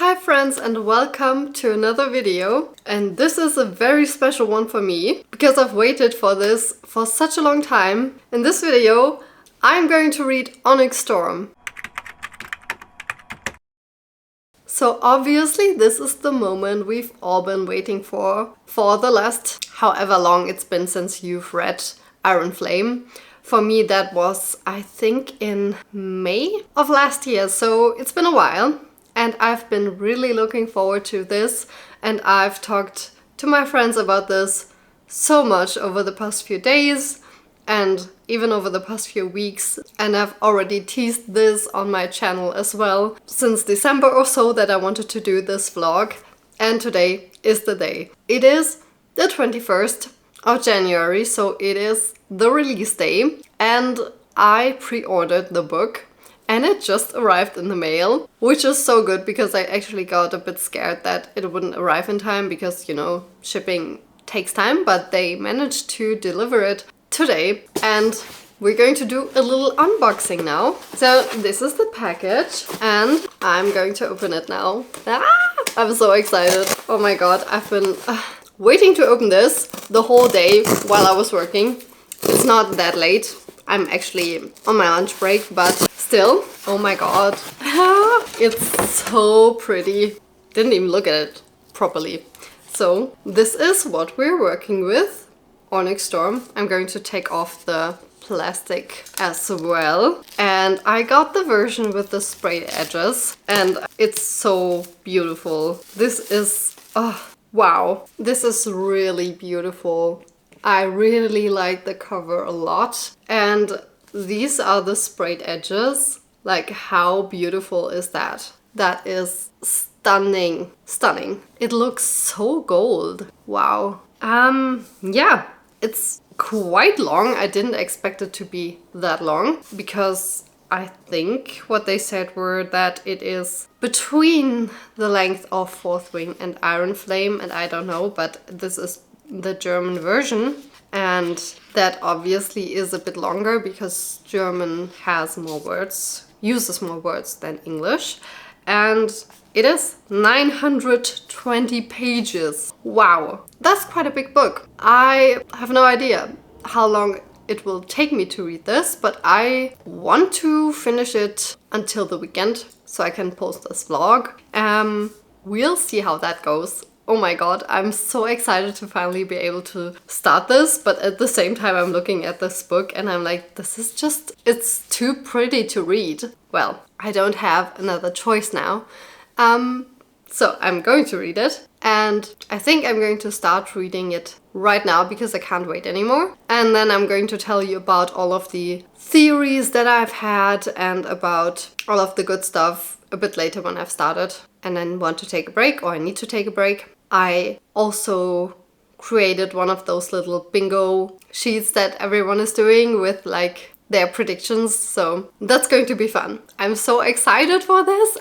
Hi friends and welcome to another video, and this is a very special one for me because I've waited for this for such a long time. In this video I'm going to read ONYX STORM. So obviously this is the moment we've all been waiting for the last however long it's been since you've read Iron Flame. For me that was, I think, in May of last year, so it's been a while. And I've been really looking forward to this, and I've talked to my friends about this so much over the past few days and even over the past few weeks, and I've already teased this on my channel as well since December or so that I wanted to do this vlog, and today is the day. It is the 21st of January, so it is the release day, and I pre-ordered the book. And it just arrived in the mail, which is so good because I actually got a bit scared that it wouldn't arrive in time because, you know, shipping takes time, but they managed to deliver it today. And we're going to do a little unboxing now. So this is the package and I'm going to open it now. I'm so excited. Oh my god, I've been waiting to open this the whole day while I was working. It's not that late. I'm actually on my lunch break, but still, oh my god, it's so pretty. Didn't even look at it properly. So this is what we're working with, ONYX STORM. I'm going to take off the plastic as well. And I got the version with the sprayed edges and it's so beautiful. This is, oh, wow, this is really beautiful. I really like the cover a lot, and these are the sprayed edges. Like, how beautiful is that? That is stunning. Stunning. It looks so gold. Wow. Yeah, it's quite long. I didn't expect it to be that long because I think what they said were that it is between the length of Fourth Wing and Iron Flame, and I don't know, but this is the German version, and that obviously is a bit longer because German has more words, uses more words than English, and it is 920 pages. Wow, that's quite a big book. I have no idea how long it will take me to read this, but I want to finish it until the weekend so I can post this vlog. We'll see how that goes. Oh my god, I'm so excited to finally be able to start this, but at the same time I'm looking at this book and I'm like, this is just, it's too pretty to read. Well, I don't have another choice now. So I'm going to read it, and I think I'm going to start reading it right now because I can't wait anymore. And then I'm going to tell you about all of the theories that I've had and about all of the good stuff a bit later when I've started and then want to take a break, or I need to take a break. I also created one of those little bingo sheets that everyone is doing with like their predictions, so that's going to be fun. I'm so excited for this.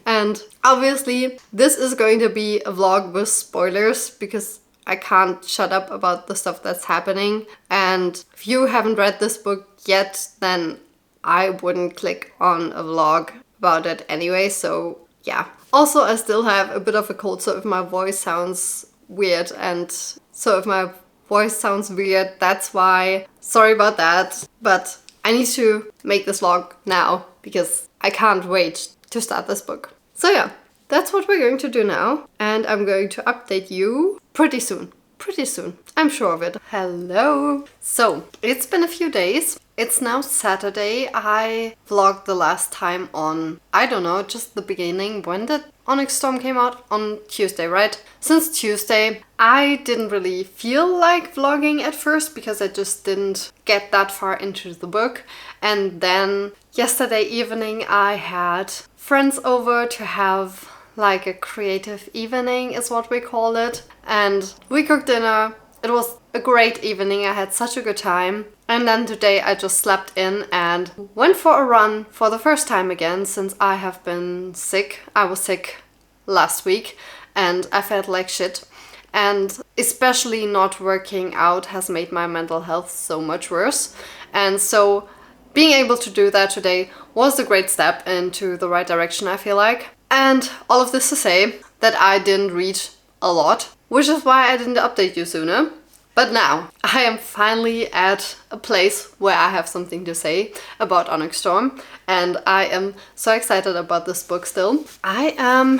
And obviously this is going to be a vlog with spoilers because I can't shut up about the stuff that's happening, and if you haven't read this book yet, then I wouldn't click on a vlog about it anyway, so yeah. Also, I still have a bit of a cold, so if my voice sounds weird, and so if my voice sounds weird, that's why. Sorry about that, but I need to make this vlog now because I can't wait to start this book. So yeah, that's what we're going to do now, and I'm going to update you pretty soon. Pretty soon, I'm sure of it. Hello! So, it's been a few days. It's now Saturday. I vlogged the last time on, I don't know, just the beginning. When did ONYX STORM came out? On Tuesday, right? Since Tuesday, I didn't really feel like vlogging at first because I just didn't get that far into the book. And then yesterday evening I had friends over to have like a creative evening is what we call it. And we cooked dinner. It was a great evening. I had such a good time. And then today I just slept in and went for a run for the first time again since I have been sick. I was sick last week and I felt like shit. And especially not working out has made my mental health so much worse. And so being able to do that today was a great step into the right direction, I feel like. And all of this to say that I didn't read a lot, which is why I didn't update you sooner. But now I am finally at a place where I have something to say about ONYX Storm, and I am so excited about this book still. I am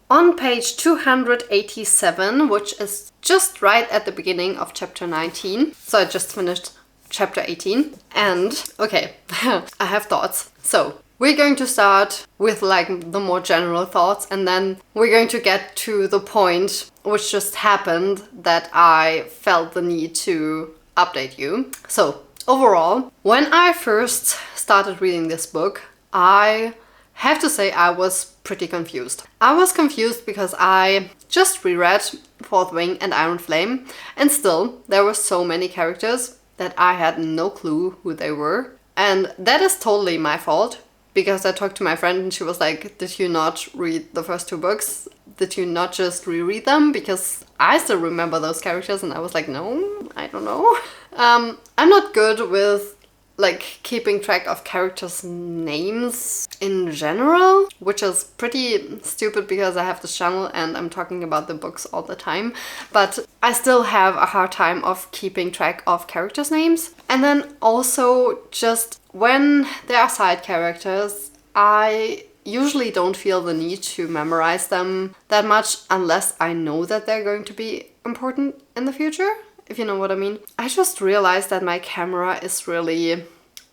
on page 287, which is just right at the beginning of chapter 19. So I just finished chapter 18. And okay, I have thoughts. So we're going to start with like the more general thoughts, and then we're going to get to the point which just happened that I felt the need to update you. So overall, when I first started reading this book, I have to say I was pretty confused. I was confused because I just reread Fourth Wing and Iron Flame, and still there were so many characters that I had no clue who they were. And that is totally my fault, because I talked to my friend and she was like, did you not read the first 2 books? Did you not just reread them? Because I still remember those characters, and I was like, no, I don't know. I'm not good with like keeping track of characters' names in general, which is pretty stupid because I have this channel and I'm talking about the books all the time, but I still have a hard time of keeping track of characters' names. And then also just when there are side characters, I usually don't feel the need to memorize them that much unless I know that they're going to be important in the future, if you know what I mean. I just realized that my camera is really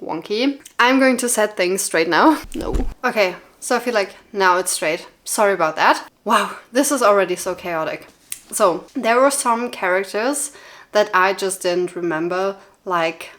wonky. I'm going to set things straight now. No. Okay, so I feel like now it's straight. Sorry about that. Wow, this is already so chaotic. So there were some characters that I just didn't remember, like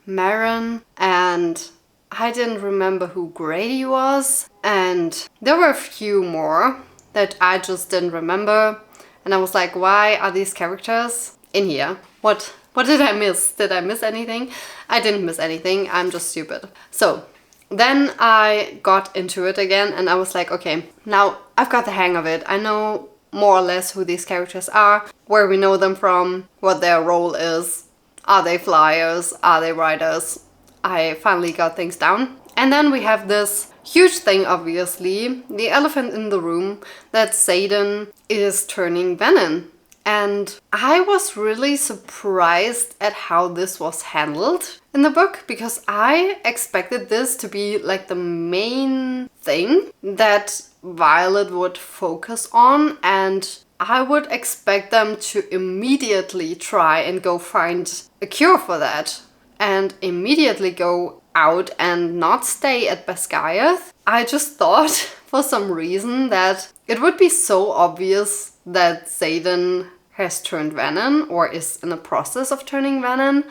Marin, and I didn't remember who Grady was, and there were a few more that I just didn't remember, and I was like, why are these characters in here? What did I miss? Did I miss anything? I didn't miss anything, I'm just stupid. So then I got into it again and I was like, okay, now I've got the hang of it. I know more or less who these characters are, where we know them from, what their role is. Are they flyers? Are they riders? I finally got things down. And then we have this huge thing, obviously, the elephant in the room, that Xaden is turning Venom. And I was really surprised at how this was handled in the book, because I expected this to be like the main thing that Violet would focus on, and I would expect them to immediately try and go find a cure for that and immediately go out and not stay at Basgiath. I just thought for some reason that it would be so obvious that Xaden has turned Venom or is in the process of turning Venom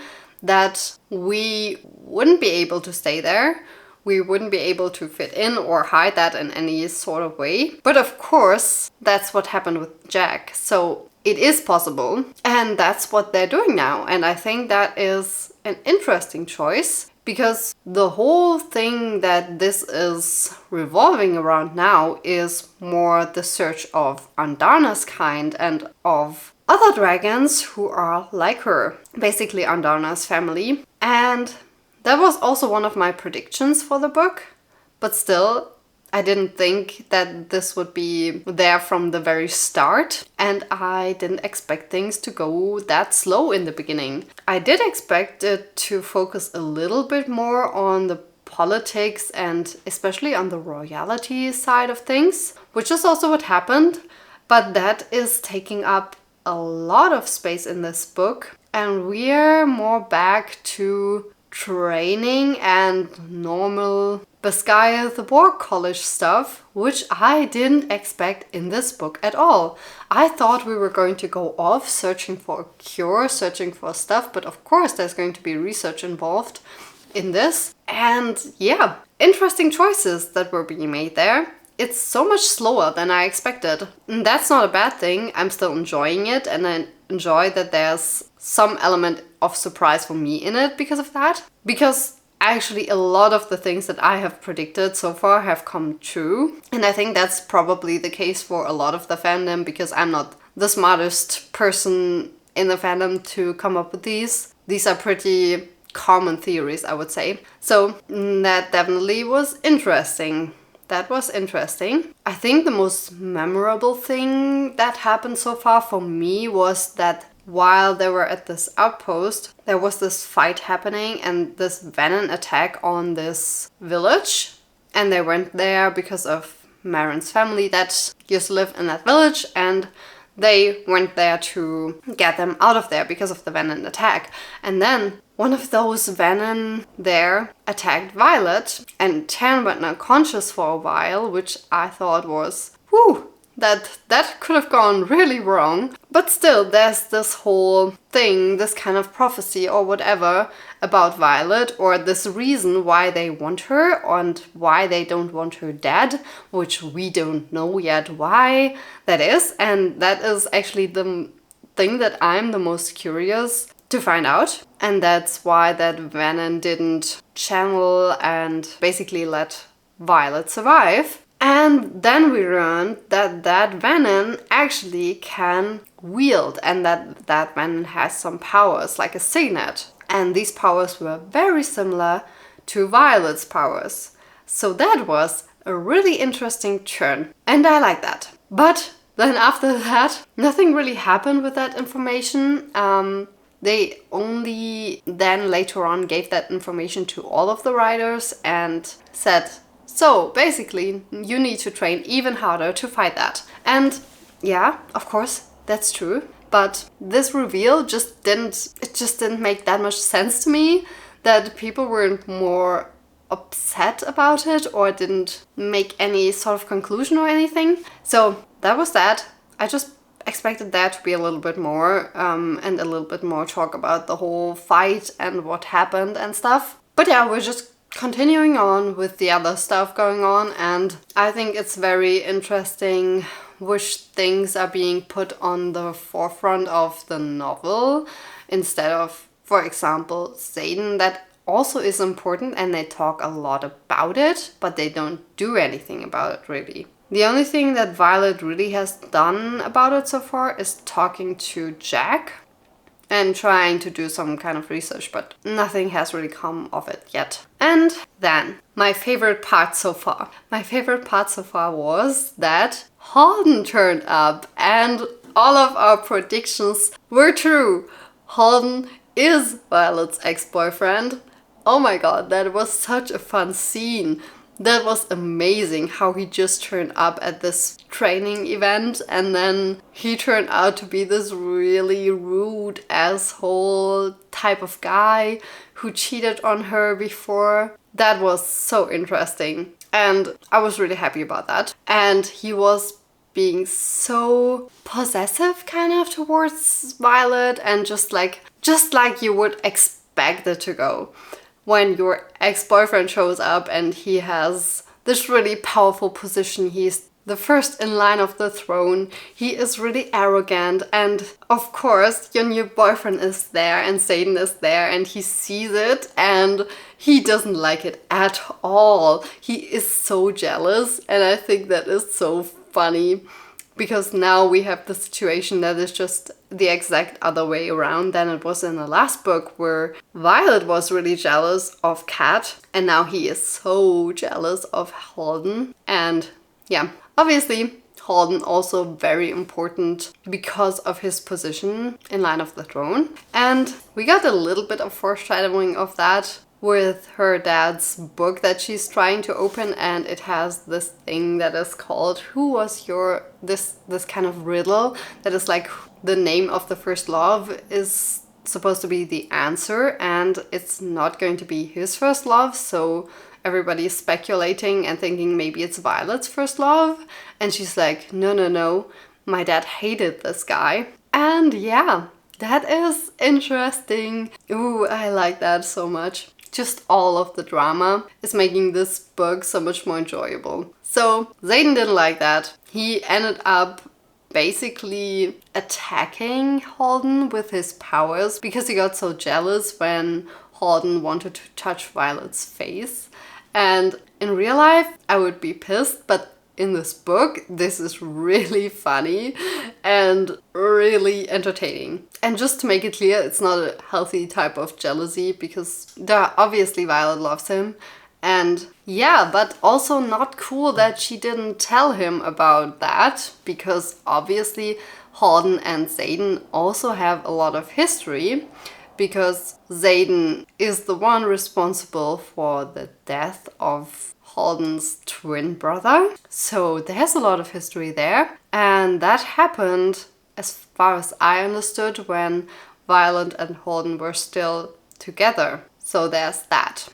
that we wouldn't be able to stay there. We wouldn't be able to fit in or hide that in any sort of way. But of course, that's what happened with Jack. So it is possible, and that's what they're doing now. And I think that is an interesting choice, because the whole thing that this is revolving around now is more the search of Andarna's kind and of other dragons who are like her, basically Andarna's family. And that was also one of my predictions for the book, but still, I didn't think that this would be there from the very start, and I didn't expect things to go that slow in the beginning. I did expect it to focus a little bit more on the politics and especially on the royalty side of things, which is also what happened, but that is taking up a lot of space in this book, and we're more back to training and normal Basgiath War College stuff, which I didn't expect in this book at all. I thought we were going to go off searching for a cure, searching for stuff, but of course there's going to be research involved in this. And yeah, interesting choices that were being made there. It's so much slower than I expected. And that's not a bad thing. I'm still enjoying it, and I enjoy that there's some element of surprise for me in it because of that. Because actually a lot of the things that I have predicted so far have come true. And I think that's probably the case for a lot of the fandom, because I'm not the smartest person in the fandom to come up with these. These are pretty common theories, I would say. So that definitely was interesting that was interesting. I think the most memorable thing that happened so far for me was that while they were at this outpost, there was this fight happening and this venom attack on this village. And they went there because of Marin's family that used to live in that village, and they went there to get them out of there because of the venom attack. And then one of those venom there attacked Violet, and Tan went unconscious for a while, which I thought was, whew, that could have gone really wrong. But still, there's this whole thing, this kind of prophecy or whatever about Violet, or this reason why they want her and why they don't want her dead, which we don't know yet why that is. And that is actually the thing that I'm the most curious to find out. And that's why that venom didn't channel and basically let Violet survive. And then we learned that that venom actually can wield, and that venom has some powers, like a signet. And these powers were very similar to Violet's powers. So that was a really interesting turn. And I like that. But then after that, nothing really happened with that information. They only then later on gave that information to all of the riders and said, so basically, you need to train even harder to fight that. And yeah, of course, that's true. But this reveal just didn't make that much sense to me, that people weren't more upset about it or didn't make any sort of conclusion or anything. So that was that. I just expected there to be a little bit more and a little bit more talk about the whole fight and what happened and stuff. But yeah, we're just continuing on with the other stuff going on, and I think it's very interesting which things are being put on the forefront of the novel instead of, for example, Xaden. That also is important and they talk a lot about it, but they don't do anything about it really. The only thing that Violet really has done about it so far is talking to Jack and trying to do some kind of research, but nothing has really come of it yet. And then, my favorite part so far. My favorite part so far was that Xaden turned up and all of our predictions were true. Xaden is Violet's ex-boyfriend. Oh my god, that was such a fun scene. That was amazing how he just turned up at this training event and then he turned out to be this really rude asshole type of guy who cheated on her before. That was so interesting and I was really happy about that. And he was being so possessive kind of towards Violet and just like you would expect it to go. When your ex-boyfriend shows up and he has this really powerful position, he's the first in line of the throne, he is really arrogant, and of course your new boyfriend is there and Xaden is there and he sees it and he doesn't like it at all. He is so jealous and I think that is so funny. Because now we have the situation that is just the exact other way around than it was in the last book, where Violet was really jealous of Kat and now he is so jealous of Xaden. And yeah, obviously Xaden also very important because of his position in line of the throne. And we got a little bit of foreshadowing of that with her dad's book that she's trying to open, and it has this thing that is called who was your this kind of riddle that is like the name of the first love is supposed to be the answer and it's not going to be his first love, so everybody is speculating and thinking maybe it's Violet's first love, and she's like no, my dad hated this guy. And yeah, that is interesting. Ooh, I like that so much. Just all of the drama is making this book so much more enjoyable. So Xaden didn't like that. He ended up basically attacking Xaden with his powers because he got so jealous when Xaden wanted to touch Violet's face. And in real life, I would be pissed, but in this book, this is really funny and really entertaining. And just to make it clear, it's not a healthy type of jealousy because obviously Violet loves him And yeah, but also not cool that she didn't tell him about that, because obviously Xaden and Xaden also have a lot of history, because Xaden is the one responsible for the death of Xaden's twin brother. So there's a lot of history there. And that happened, as far as I understood, when Violet and Xaden were still together. So there's that.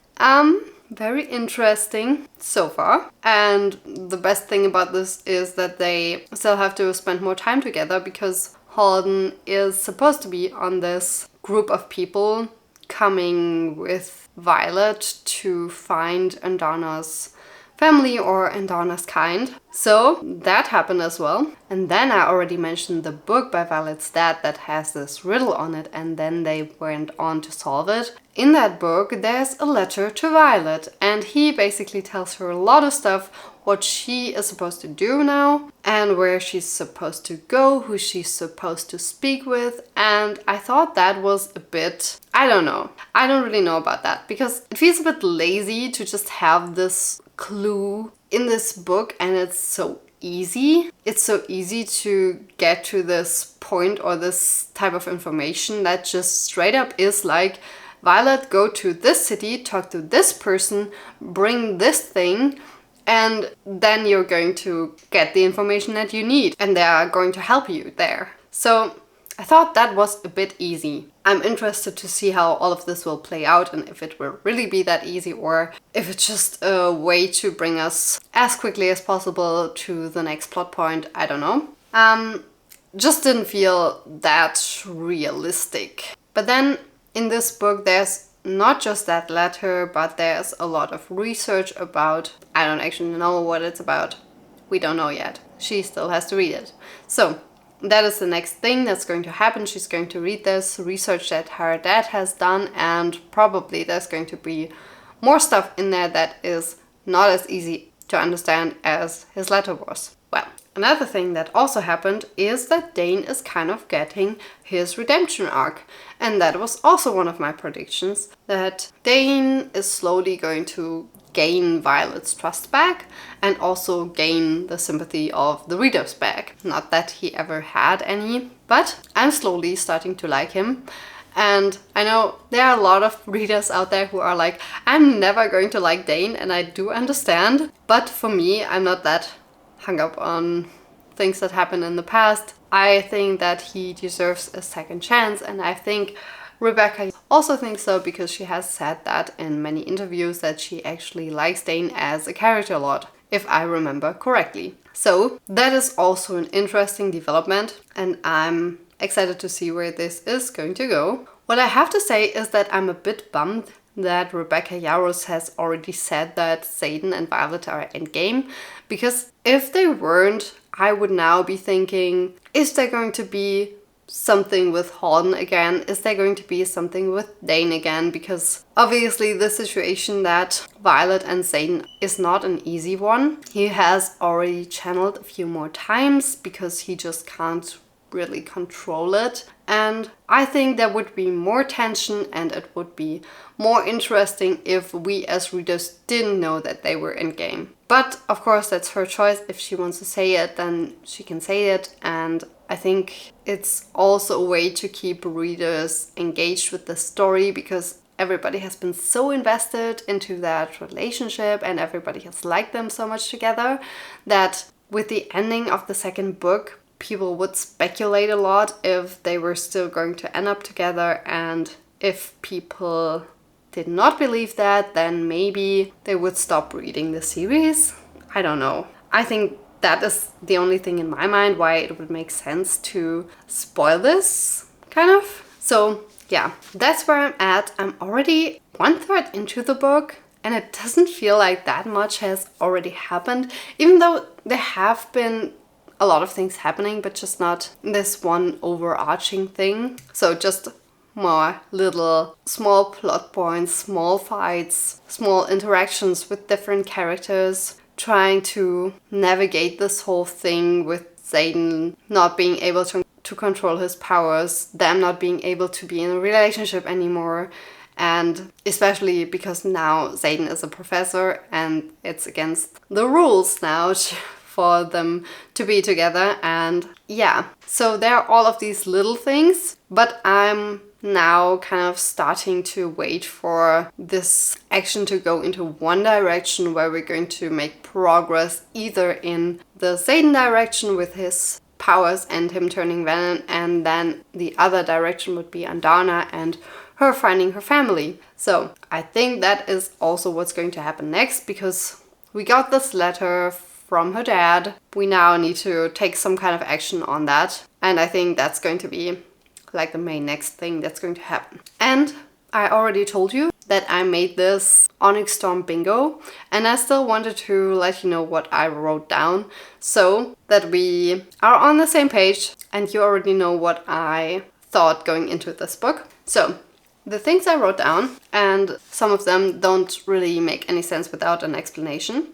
Very interesting so far. And the best thing about this is that they still have to spend more time together, because Xaden is supposed to be on this group of people coming with Violet to find Andana's family or Andana's kind. So that happened as well. And then I already mentioned the book by Violet's dad that has this riddle on it, and then they went on to solve it. In that book there's a letter to Violet, and he basically tells her a lot of stuff, what she is supposed to do now, and where she's supposed to go, who she's supposed to speak with. And I thought that was a bit, I don't know. I don't really know about that, because it feels a bit lazy to just have this clue in this book, and it's so easy. It's so easy to get to this point or this type of information that just straight up is like, Violet, go to this city, talk to this person, bring this thing, and then you're going to get the information that you need, and they are going to help you there. So I thought that was a bit easy. I'm interested to see how all of this will play out, and if it will really be that easy, or if it's just a way to bring us as quickly as possible to the next plot point. I don't know. Just didn't feel that realistic. But then in this book there's not just that letter, but there's a lot of research about, I don't actually know what it's about. We don't know yet. She still has to read it. So that is the next thing that's going to happen. She's going to read this research that her dad has done, and probably there's going to be more stuff in there that is not as easy to understand as his letter was. Well, another thing that also happened is that Dane is kind of getting his redemption arc. And that was also one of my predictions, that Dane is slowly going to gain Violet's trust back and also gain the sympathy of the readers back. Not that he ever had any, but I'm slowly starting to like him. And I know there are a lot of readers out there who are like, I'm never going to like Dane, and I do understand. But for me, I'm not that hung up on things that happened in the past. I think that he deserves a second chance, and I think Rebecca also thinks so, because she has said that in many interviews, that she actually likes Dane as a character a lot, if I remember correctly. So that is also an interesting development, and I'm excited to see where this is going to go. What I have to say is that I'm a bit bummed that Rebecca Yarros has already said that Xaden and Violet are endgame, because if they weren't, I would now be thinking, is there going to be something with Xaden again? Is there going to be something with Dane again? Because obviously the situation that Violet and Xaden is not an easy one. He has already channeled a few more times because he just can't really control it. And I think there would be more tension, and it would be more interesting if we as readers didn't know that they were endgame. But of course that's her choice. If she wants to say it, then she can say it. And I think it's also a way to keep readers engaged with the story, because everybody has been so invested into that relationship and everybody has liked them so much together, that with the ending of the second book, people would speculate a lot if they were still going to end up together. And if people did not believe that, then maybe they would stop reading the series. I don't know. I think that is the only thing in my mind why it would make sense to spoil this, kind of. So yeah, that's where I'm at. I'm already 1/3 into the book, and it doesn't feel like that much has already happened, even though there have been a lot of things happening, but just not this one overarching thing. So just more little small plot points, small fights, small interactions with different characters, trying to navigate this whole thing with Xaden not being able to control his powers, them not being able to be in a relationship anymore, And especially because now Xaden is a professor and it's against the rules now for them to be together. And yeah, so there are all of these little things, but I'm now kind of starting to wait for this action to go into one direction where we're going to make progress either in the Xaden direction with his powers and him turning venom, and then the other direction would be Andana and her finding her family. So I think that is also what's going to happen next, because we got this letter from her dad. We now need to take some kind of action on that, and I think that's going to be like the main next thing that's going to happen. And I already told you that I made this ONYX Storm bingo, and I still wanted to let you know what I wrote down so that we are on the same page and you already know what I thought going into this book. So the things I wrote down, and some of them don't really make any sense without an explanation,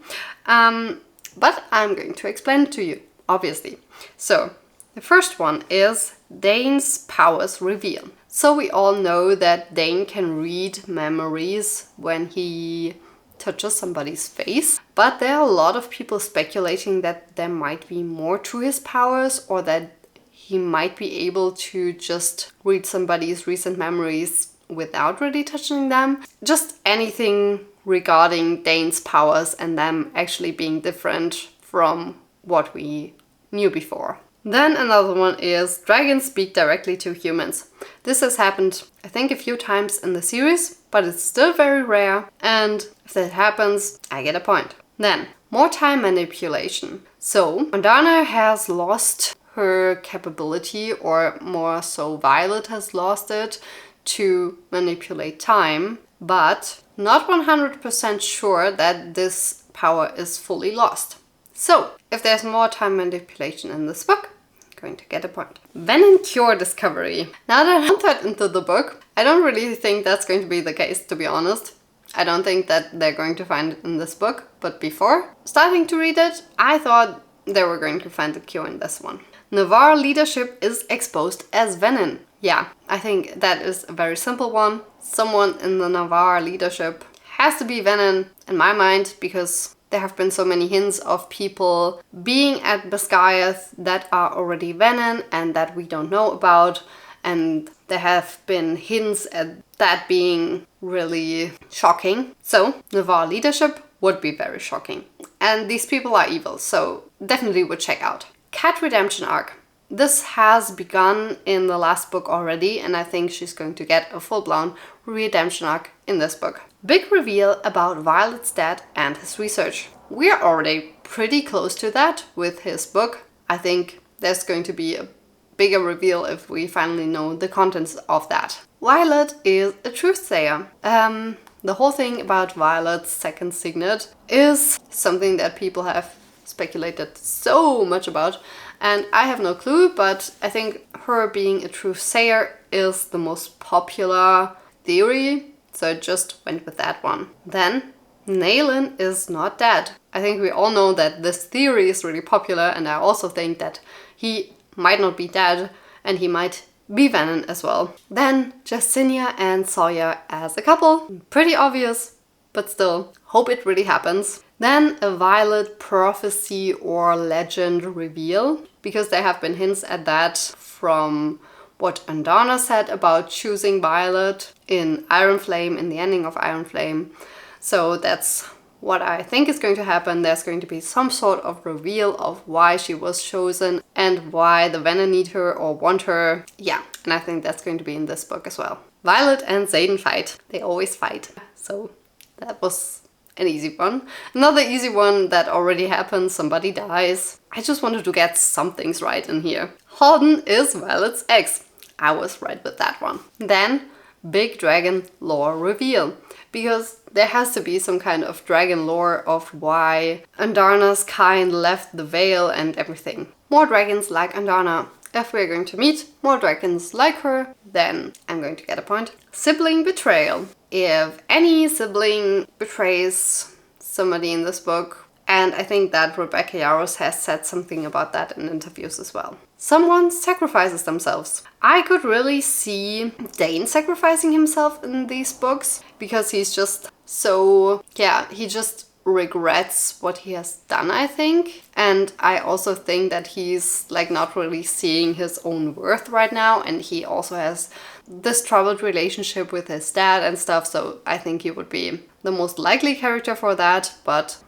but I'm going to explain it to you, obviously. So the first one is Dane's powers reveal. So we all know that Dane can read memories when he touches somebody's face, but there are a lot of people speculating that there might be more to his powers, or that he might be able to just read somebody's recent memories without really touching them. Just anything regarding Dane's powers and them actually being different from what we knew before. Then another one is dragons speak directly to humans. This has happened, I think, a few times in the series, but it's still very rare, and if that happens, I get a point. Then, more time manipulation. So, Andana has lost her capability, or more so Violet has lost it, to manipulate time, but not 100% sure that this power is fully lost. So, if there's more time manipulation in this book, I'm going to get a point. Venom cure discovery. Now that I entered into the book, I don't really think that's going to be the case, to be honest. I don't think that they're going to find it in this book, but before starting to read it, I thought they were going to find the cure in this one. Navarre leadership is exposed as Venom. Yeah, I think that is a very simple one. Someone in the Navarre leadership has to be Venom in my mind, because there have been so many hints of people being at Basgiath that are already Venom and that we don't know about, and there have been hints at that being really shocking. So Navarre leadership would be very shocking. And these people are evil, so definitely would check out. Cat redemption arc. This has begun in the last book already, and I think she's going to get a full-blown redemption arc in this book. Big reveal about Violet's dad and his research. We're already pretty close to that with his book. I think there's going to be a bigger reveal if we finally know the contents of that. Violet is a truthsayer. The whole thing about Violet's second signet is something that people have speculated so much about, and I have no clue, but I think her being a truthsayer is the most popular theory, so I just went with that one. Then, Naylan is not dead. I think we all know that this theory is really popular, and I also think that he might not be dead, and he might be Venom as well. Then, Jessinia and Sawyer as a couple. Pretty obvious, but still, hope it really happens. Then a Violet prophecy or legend reveal, because there have been hints at that from what Andana said about choosing Violet in Iron Flame, in the ending of Iron Flame. So that's what I think is going to happen. There's going to be some sort of reveal of why she was chosen and why the Venom need her or want her. Yeah, and I think that's going to be in this book as well. Violet and Xaden fight. They always fight. So that was an easy one. Another easy one that already happened, somebody dies. I just wanted to get some things right in here. Halden is Violet's ex. I was right with that one. Then, big dragon lore reveal. Because there has to be some kind of dragon lore of why Andana's kind left the Vale and everything. More dragons like Andana. If we're going to meet more dragons like her, then I'm going to get a point. Sibling betrayal. If any sibling betrays somebody in this book, And I think that Rebecca Yarros has said something about that in interviews as well. Someone sacrifices themselves. I could really see Dane sacrificing himself in these books because he's just so, yeah, he just regrets what he has done, I think. And I also think that he's like not really seeing his own worth right now, and he also has this troubled relationship with his dad and stuff, so I think he would be the most likely character for that, but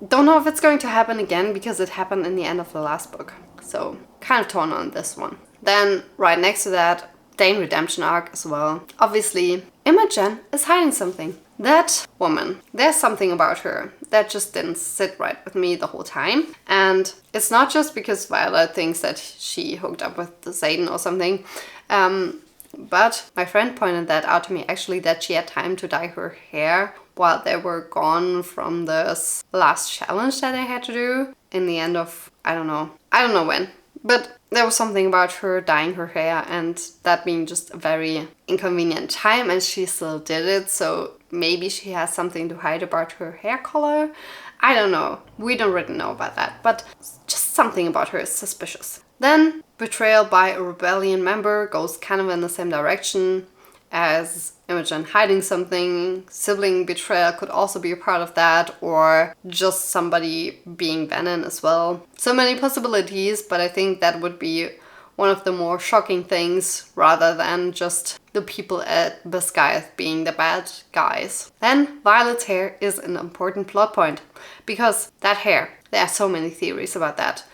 don't know if it's going to happen again because it happened in the end of the last book. So kind of torn on this one. Then right next to that, Dane redemption arc as well. Obviously, Imogen is hiding something. That woman, there's something about her that just didn't sit right with me the whole time. And it's not just because Violet thinks that she hooked up with the Xaden or something. But my friend pointed that out to me actually, that she had time to dye her hair while they were gone from this last challenge that they had to do in the end of, I don't know when. But there was something about her dyeing her hair and that being just a very inconvenient time, and she still did it, so maybe she has something to hide about her hair color. I don't know. We don't really know about that, but just something about her is suspicious. Then betrayal by a rebellion member goes kind of in the same direction as Imogen hiding something. Sibling betrayal could also be a part of that, or just somebody being Venom as well. So many possibilities, but I think that would be one of the more shocking things rather than just the people at Basgiath being the bad guys. Then Violet's hair is an important plot point because that hair, there are so many theories about that.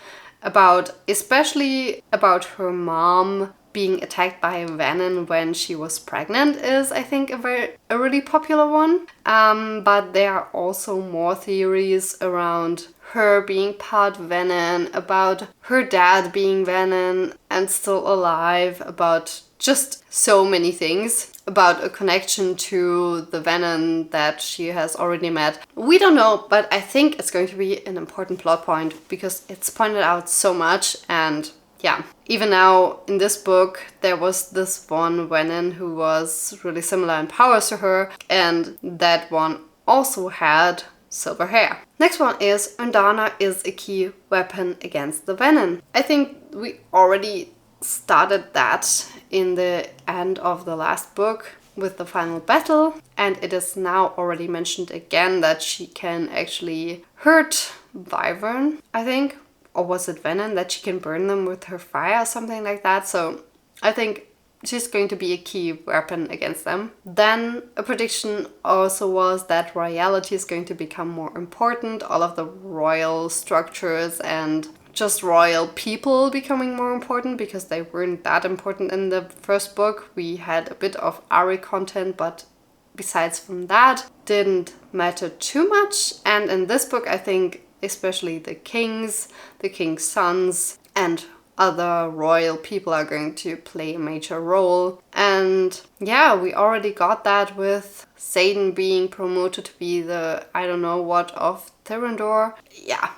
Especially about her mom being attacked by venom when she was pregnant is, I think, a really popular one. But there are also more theories around her being part venom, about her dad being venom and still alive, about just so many things, about a connection to the venom that she has already met. We don't know, but I think it's going to be an important plot point because it's pointed out so much. And yeah, even now in this book there was this one venom who was really similar in powers to her, and that one also had silver hair. Next one is Undana is a key weapon against the venom. I think we already started that in the end of the last book with the final battle, and it is now already mentioned again that she can actually hurt Wyvern, I think, or was it Venom, that she can burn them with her fire or something like that. So I think she's going to be a key weapon against them. Then a prediction also was that royalty is going to become more important, all of the royal structures and just royal people becoming more important because they weren't that important in the first book. We had a bit of Ari content, but besides from that, didn't matter too much. And in this book, I think especially the king's sons, and other royal people are going to play a major role. And yeah, we already got that with Xaden being promoted to be the I don't know what of Thirendor. Yeah,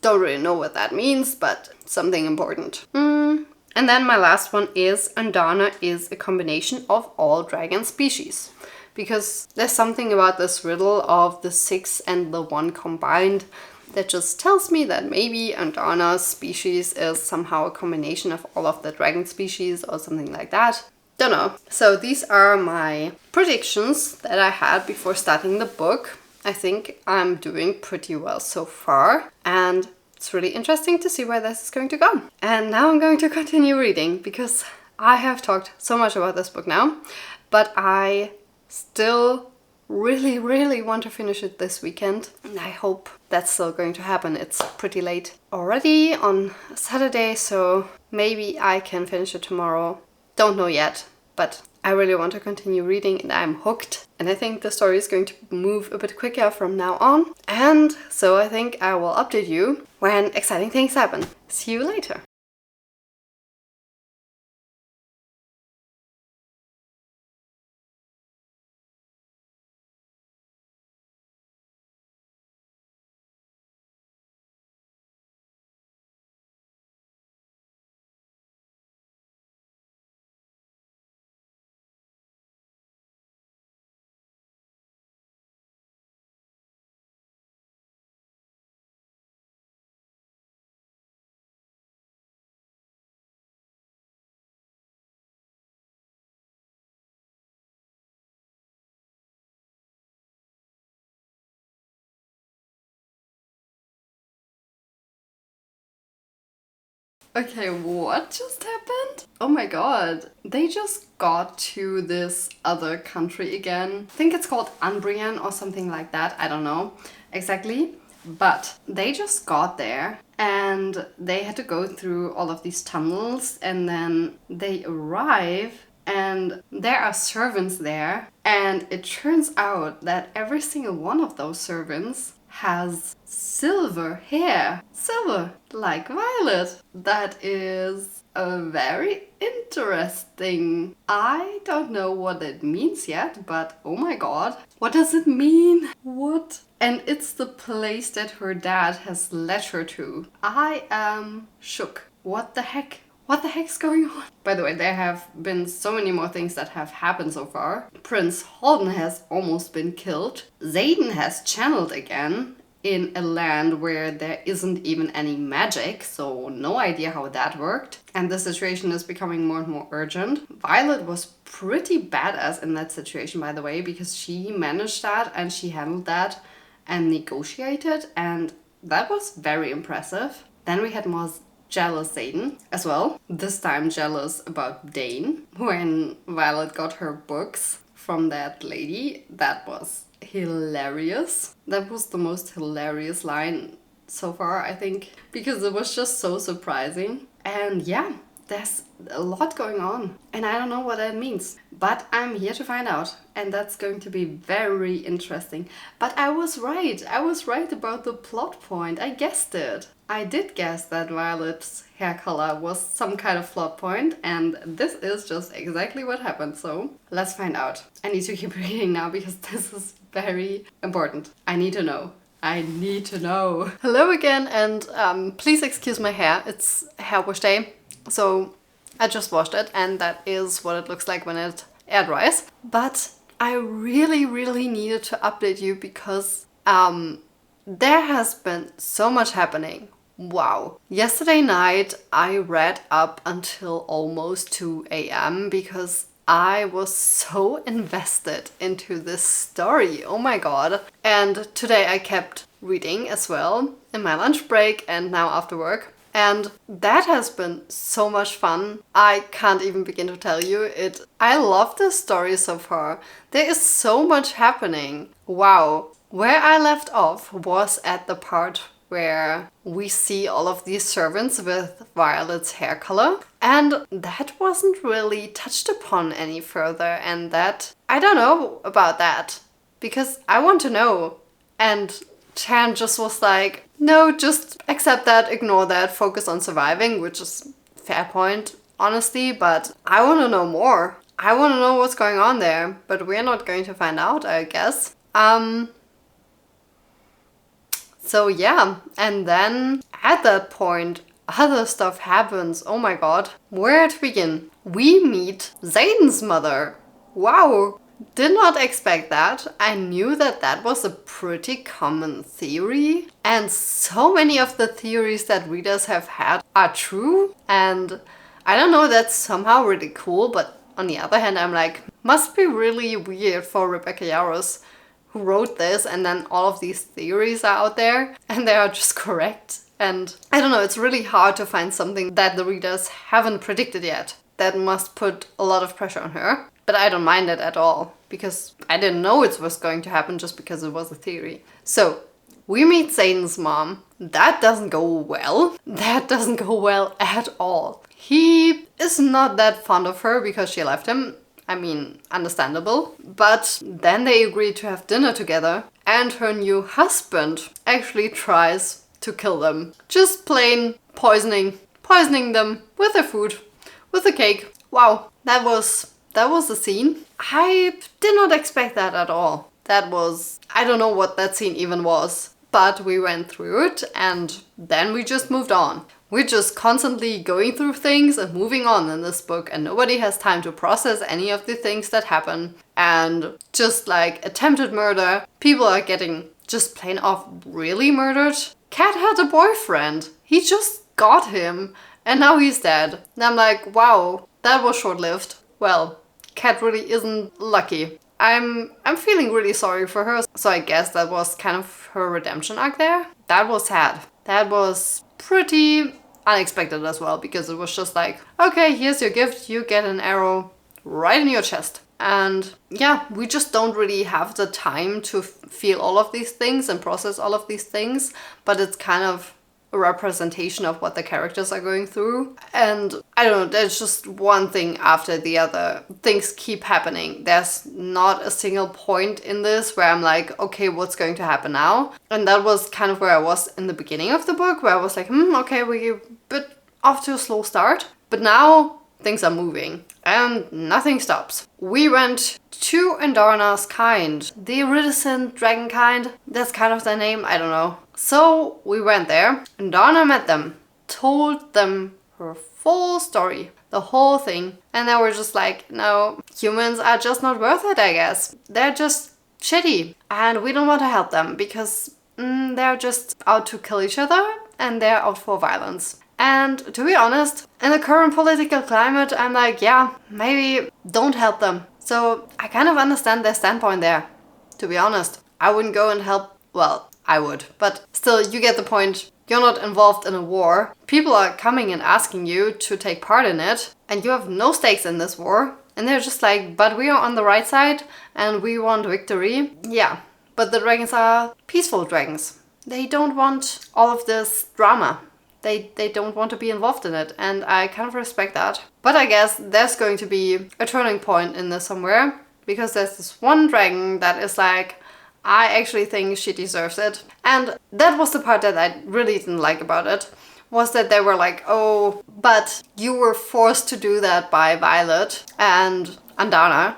don't really know what that means, but something important. And then my last one is Undana is a combination of all dragon species. Because there's something about this riddle of the 6 and the 1 combined that just tells me that maybe Undana's species is somehow a combination of all of the dragon species or something like that. Don't know. So these are my predictions that I had before starting the book. I think I'm doing pretty well so far, and it's really interesting to see where this is going to go. And now I'm going to continue reading because I have talked so much about this book now, but I still really want to finish it this weekend, and I hope that's still going to happen. It's pretty late already on Saturday, so maybe I can finish it tomorrow. Don't know yet, but I really want to continue reading and I'm hooked. And I think the story is going to move a bit quicker from now on. And so I think I will update you when exciting things happen. See you later. Okay, what just happened? Oh my god. They just got to this other country again. I think it's called Umbrian or something like that. I don't know exactly. But they just got there and they had to go through all of these tunnels, and then they arrive and there are servants there, and it turns out that every single one of those servants has silver hair. Silver, like Violet. That is a very interesting. I don't know what it means yet, but oh my god. What does it mean? What? And it's the place that her dad has led her to. I am shook. What the heck? What the heck's going on? By the way, there have been so many more things that have happened so far. Prince Holden has almost been killed. Xaden has channeled again in a land where there isn't even any magic, so no idea how that worked. And the situation is becoming more and more urgent. Violet was pretty badass in that situation, by the way, because she managed that and she handled that and negotiated, and that was very impressive. Then we had more jealous Xaden as well. This time jealous about Dane. When Violet got her books from that lady, that was hilarious. That was the most hilarious line so far, I think, because it was just so surprising. And yeah, there's a lot going on and I don't know what that means, but I'm here to find out, and that's going to be very interesting. But I was right about the plot point. I guessed it. I did guess that Violet's hair color was some kind of plot point, and this is just exactly what happened, so let's find out. I need to keep reading now because this is very important. I need to know. I need to know. Hello again, and please excuse my hair. It's hair wash day, so I just washed it, and that is what it looks like when it air dries. But I really needed to update you because there has been so much happening. Wow. Yesterday night I read up until almost 2 a.m. because I was so invested into this story. Oh my god. And today I kept reading as well in my lunch break and now after work. And that has been so much fun. I can't even begin to tell you it. I love this story so far. There is so much happening. Wow. Where I left off was at the part where we see all of these servants with Violet's hair color, and that wasn't really touched upon any further, and that, I don't know about that, because I want to know. And Chan just was like, no, just accept that, ignore that, focus on surviving, which is fair point, honestly, but I want to know more. I want to know what's going on there, but we're not going to find out, I guess. So yeah, and then at that point, other stuff happens. Oh my god. Where to begin? We meet Xaden's mother. Wow. Did not expect that. I knew that that was a pretty common theory. And so many of the theories that readers have had are true. And I don't know, that's somehow really cool. But on the other hand, I'm like, must be really weird for Rebecca Yarros, who wrote this, and then all of these theories are out there and they are just correct. And I don't know, it's really hard to find something that the readers haven't predicted yet. That must put a lot of pressure on her. But I don't mind it at all, because I didn't know it was going to happen just because it was a theory. So we meet Xaden's mom. That doesn't go well. That doesn't go well at all. He is not that fond of her because she left him. I mean, understandable. But then they agree to have dinner together, and her new husband actually tries to kill them. Just plain poisoning them with their food, with a cake. Wow, that was the scene. I did not expect that at all. That was, I don't know what that scene even was, but we went through it and then we just moved on. We're just constantly going through things and moving on in this book, and nobody has time to process any of the things that happen. And just like attempted murder, people are getting just plain off really murdered. Cat had a boyfriend. He just got him and now he's dead. And I'm like, wow, that was short-lived. Well, Cat really isn't lucky. I'm feeling really sorry for her. So I guess that was kind of her redemption arc there. That was sad. That was pretty unexpected as well, because it was just like, okay, here's your gift, you get an arrow right in your chest. And yeah, we just don't really have the time to feel all of these things and process all of these things, but it's kind of a representation of what the characters are going through. And I don't know, there's just one thing after the other. Things keep happening. There's not a single point in this where I'm like, okay, what's going to happen now? And that was kind of where I was in the beginning of the book, where I was like, okay, we're a bit off to a slow start. But now things are moving and nothing stops. We went to Andarna's kind, the iridescent dragon kind. That's kind of their name, I don't know. So we went there. Andarna met them, told them her full story, the whole thing. And they were just like, no, humans are just not worth it, I guess. They're just shitty and we don't want to help them because they're just out to kill each other and they're out for violence. And to be honest, in the current political climate, I'm like, yeah, maybe don't help them. So I kind of understand their standpoint there, to be honest. I wouldn't go and help, well, I would, but still, you get the point. You're not involved in a war. People are coming and asking you to take part in it, and you have no stakes in this war. And they're just like, but we are on the right side, and we want victory. Yeah, but the dragons are peaceful dragons. They don't want all of this drama. They don't want to be involved in it, and I kind of respect that. But I guess there's going to be a turning point in this somewhere, because there's this one dragon that is like, I actually think she deserves it. And that was the part that I really didn't like about it, was that they were like, oh, but you were forced to do that by Violet, and Andarna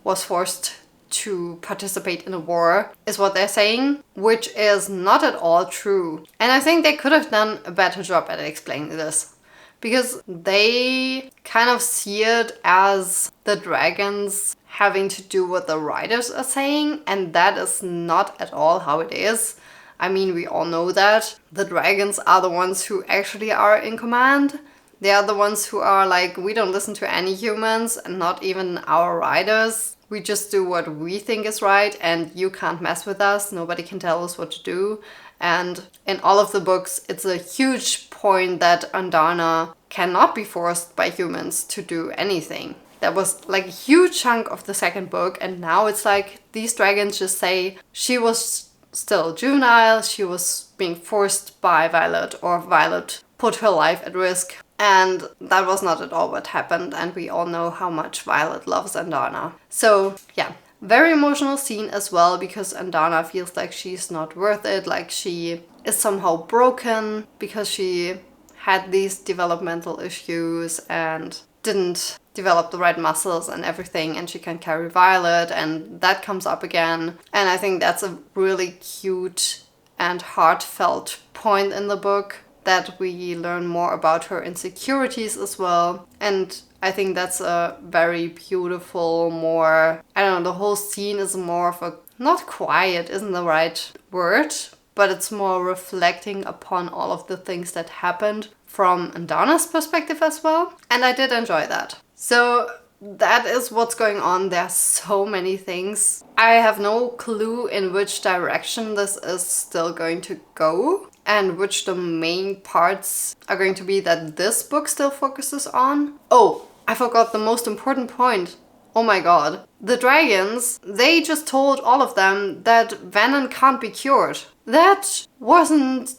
was forced to participate in a war, is what they're saying, which is not at all true. And I think they could have done a better job at explaining this, because they kind of see it as the dragons having to do what the writers are saying, and that is not at all how it is. I mean, we all know that. The dragons are the ones who actually are in command. They are the ones who are like, we don't listen to any humans, and not even our writers. We just do what we think is right, and you can't mess with us. Nobody can tell us what to do. And in all of the books, it's a huge point that Andarna cannot be forced by humans to do anything. That was like a huge chunk of the second book, and now it's like these dragons just say she was still juvenile, she was being forced by Violet, or Violet put her life at risk. And that was not at all what happened, and we all know how much Violet loves Andarna. So yeah, very emotional scene as well, because Andarna feels like she's not worth it, like she is somehow broken because she had these developmental issues and didn't develop the right muscles and everything, and she can carry Violet, and that comes up again. And I think that's a really cute and heartfelt point in the book, that we learn more about her insecurities as well. And I think that's a very beautiful, more, I don't know, the whole scene is more of a, not quiet isn't the right word, but it's more reflecting upon all of the things that happened from Andarna's perspective as well. And I did enjoy that. So that is what's going on. There's so many things. I have no clue in which direction this is still going to go, and which the main parts are going to be that this book still focuses on. Oh, I forgot the most important point. Oh my god. The dragons, they just told all of them that Venom can't be cured. That wasn't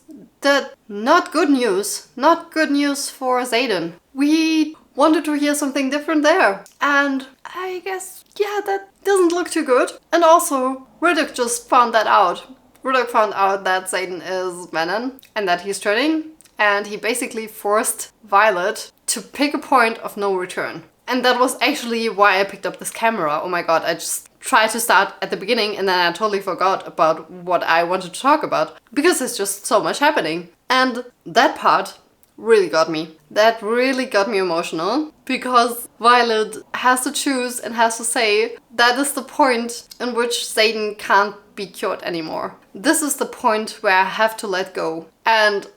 not good news. Not good news for Xaden. We wanted to hear something different there. And I guess, yeah, that doesn't look too good. And also, Riddick just found that out. Riddick found out that Xaden is Venom and that he's turning, and he basically forced Violet to pick a point of no return. And that was actually why I picked up this camera. Oh my god, I just tried to start at the beginning and then I totally forgot about what I wanted to talk about, because there's just so much happening. And that part really got me. That really got me emotional, because Violet has to choose and has to say that is the point in which Xaden can't be cured anymore. This is the point where I have to let go. And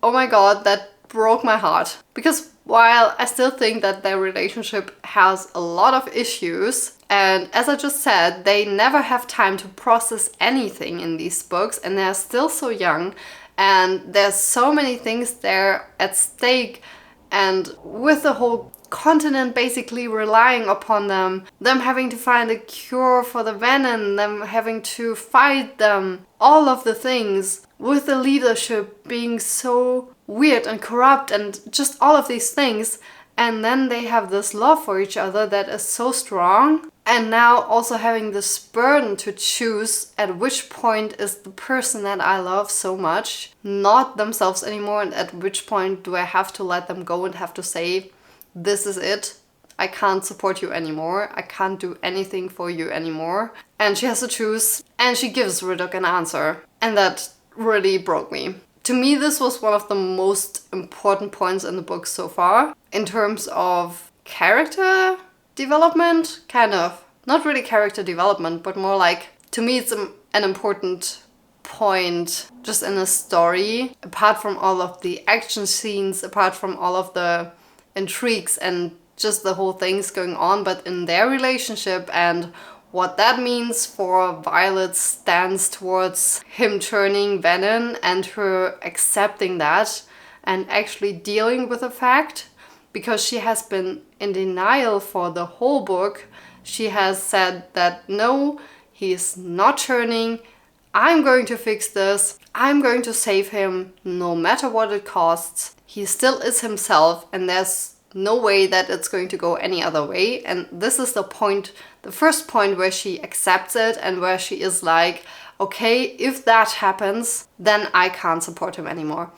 oh my god, that broke my heart. Because while I still think that their relationship has a lot of issues, and as I just said, they never have time to process anything in these books, and they're still so young, And there's so many things there at stake, and with the whole continent basically relying upon them having to find a cure for the venom, them having to fight them, all of the things, with the leadership being so weird and corrupt and just all of these things. And then they have this love for each other that is so strong. And now also having this burden to choose at which point is the person that I love so much not themselves anymore, and at which point do I have to let them go and have to say, this is it. I can't support you anymore. I can't do anything for you anymore. And she has to choose, and she gives Riddock an answer. And that really broke me. To me, this was one of the most important points in the book so far. In terms of character development, kind of. Not really character development, but more like, to me it's an important point just in a story. Apart from all of the action scenes, apart from all of the intrigues and just the whole things going on, but in their relationship and what that means for Violet's stance towards him turning venom and her accepting that and actually dealing with the fact, because she has been in denial for the whole book. She has said that no, he's not turning, I'm going to fix this, I'm going to save him no matter what it costs. He still is himself, and there's no way that it's going to go any other way. And this is the point, the first point where she accepts it and where she is like, okay, if that happens, then I can't support him anymore.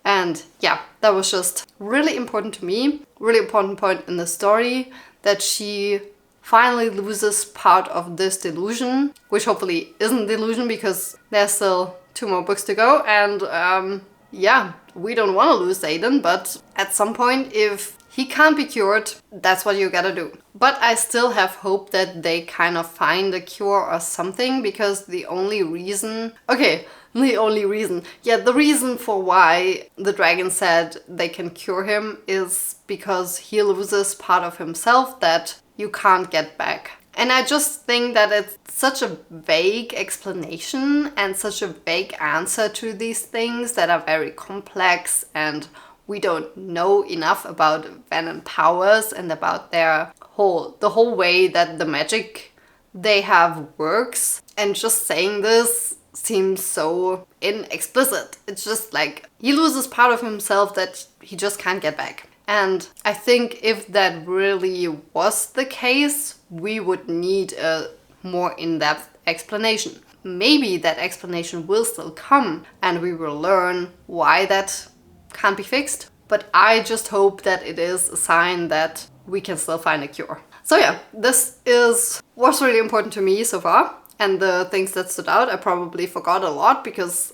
And yeah, that was just really important to me, really important point in the story, that she finally loses part of this delusion, which hopefully isn't delusion because there's still 2 more books to go. And yeah, we don't want to lose Xaden, but at some point, if he can't be cured, that's what you gotta do. But I still have hope that they kind of find a cure or something, because the only reason... Okay, the only reason. Yeah, the reason for why the dragon said they can cure him is because he loses part of himself that you can't get back. And I just think that it's such a vague explanation and such a vague answer to these things that are very complex, and we don't know enough about venom powers and about the whole way that the magic they have works. And just saying this seems so inexplicit. It's just like he loses part of himself that he just can't get back. And I think if that really was the case, we would need a more in-depth explanation. Maybe that explanation will still come and we will learn why that can't be fixed. But I just hope that it is a sign that we can still find a cure. So yeah, this is what's really important to me so far. And the things that stood out, I probably forgot a lot because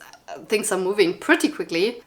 things are moving pretty quickly.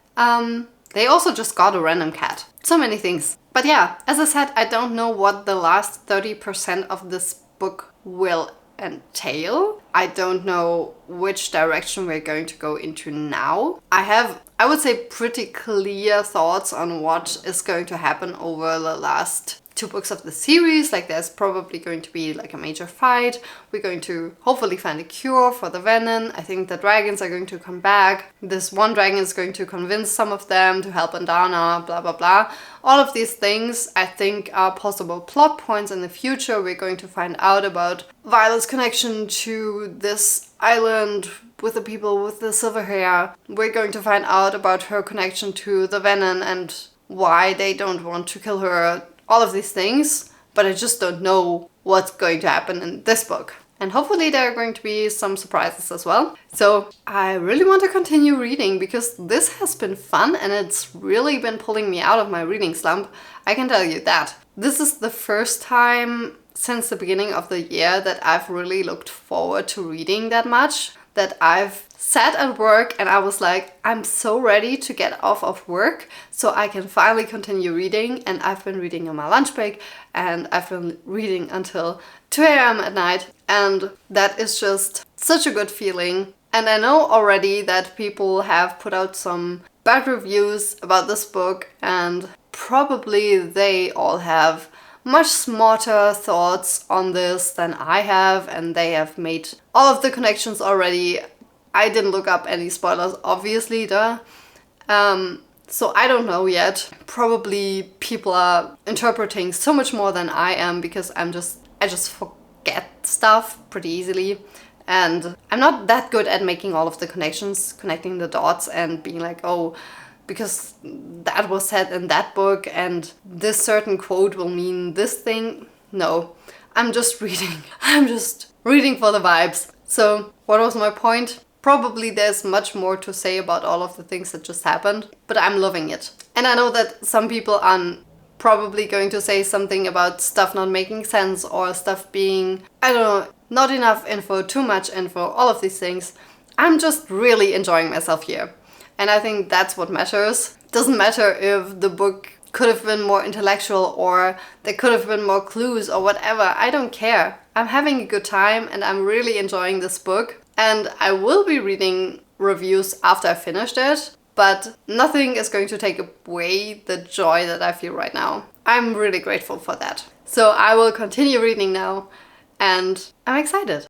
They also just got a random cat. So many things. But yeah, as I said, I don't know what the last 30% of this book will entail. I don't know which direction we're going to go into now. I have, I would say, pretty clear thoughts on what is going to happen over the last 2 books of the series. Like, there's probably going to be like a major fight. We're going to hopefully find a cure for the venom. I think the dragons are going to come back. This one dragon is going to convince some of them to help Andana, blah blah blah. All of these things I think are possible plot points in the future. We're going to find out about Violet's connection to this island with the people with the silver hair. We're going to find out about her connection to the venom and why they don't want to kill her. All of these things, but I just don't know what's going to happen in this book. And hopefully there are going to be some surprises as well. So I really want to continue reading because this has been fun and it's really been pulling me out of my reading slump. I can tell you that. This is the first time since the beginning of the year that I've really looked forward to reading that much. That I've sat at work and I was like, I'm so ready to get off of work so I can finally continue reading. And I've been reading on my lunch break and I've been reading until 2 a.m. at night. And that is just such a good feeling. And I know already that people have put out some bad reviews about this book, and probably they all have much smarter thoughts on this than I have, and they have made all of the connections already. I didn't look up any spoilers, obviously, duh. So I don't know yet. Probably people are interpreting so much more than I am because I just forget stuff pretty easily. And I'm not that good at making all of the connections, connecting the dots and being like, oh, because that was said in that book and this certain quote will mean this thing. No, I'm just reading. I'm just reading for the vibes. So what was my point? Probably there's much more to say about all of the things that just happened, but I'm loving it. And I know that some people are probably going to say something about stuff not making sense or stuff being, I don't know, not enough info, too much info, all of these things. I'm just really enjoying myself here. And I think that's what matters. It doesn't matter if the book could have been more intellectual or there could have been more clues or whatever. I don't care. I'm having a good time and I'm really enjoying this book. And I will be reading reviews after I finished it, but nothing is going to take away the joy that I feel right now. I'm really grateful for that. So I will continue reading now and I'm excited.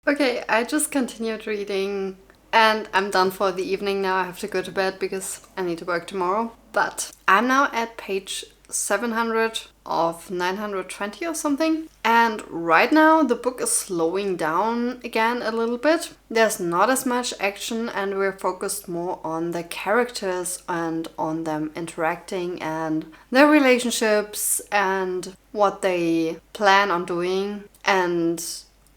Okay, I just continued reading and I'm done for the evening now. I have to go to bed because I need to work tomorrow. But I'm now at page 700 of 920 or something. And right now the book is slowing down again a little bit. There's not as much action and we're focused more on the characters and on them interacting and their relationships and what they plan on doing, and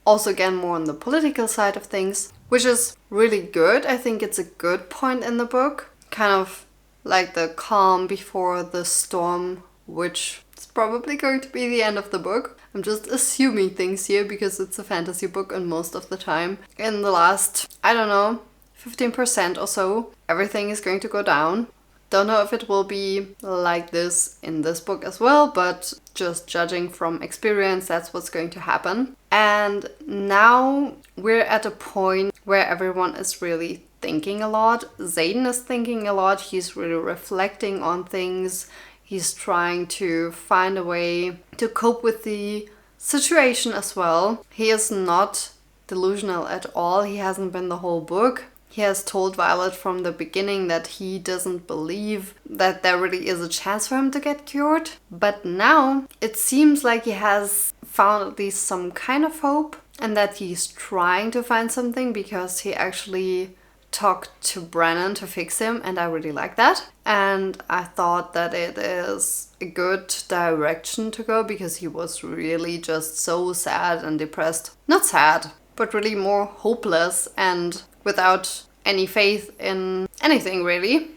also again more on the political side of things, which is really good. I think it's a good point in the book, kind of like the calm before the storm, which is probably going to be the end of the book. I'm just assuming things here because it's a fantasy book and most of the time in the last, I don't know, 15% or so, everything is going to go down. Don't know if it will be like this in this book as well, but just judging from experience, that's what's going to happen. And now we're at a point where everyone is really thinking a lot. Xaden is thinking a lot. He's really reflecting on things. He's trying to find a way to cope with the situation as well. He is not delusional at all. He hasn't been the whole book. He has told Violet from the beginning that he doesn't believe that there really is a chance for him to get cured. But now it seems like he has found at least some kind of hope and that he's trying to find something because he actually talked to Brennan to fix him, and I really like that. And I thought that it is a good direction to go because he was really just so sad and depressed. Not sad, but really more hopeless and without any faith in anything really.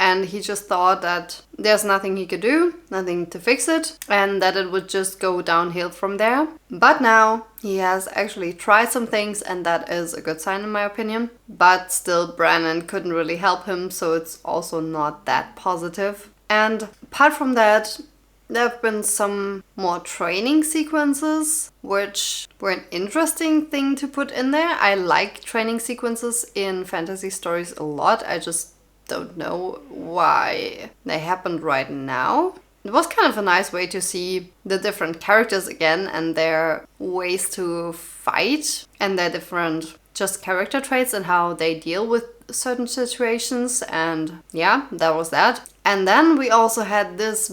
And he just thought that there's nothing he could do, nothing to fix it, and that it would just go downhill from there. But now he has actually tried some things, and that is a good sign in my opinion. But still, Brennan couldn't really help him, so it's also not that positive. And apart from that, there have been some more training sequences, which were an interesting thing to put in there. I like training sequences in fantasy stories a lot. I just don't know why they happened right now. It was kind of a nice way to see the different characters again and their ways to fight and their different just character traits and how they deal with certain situations. And yeah, that was that. And then we also had this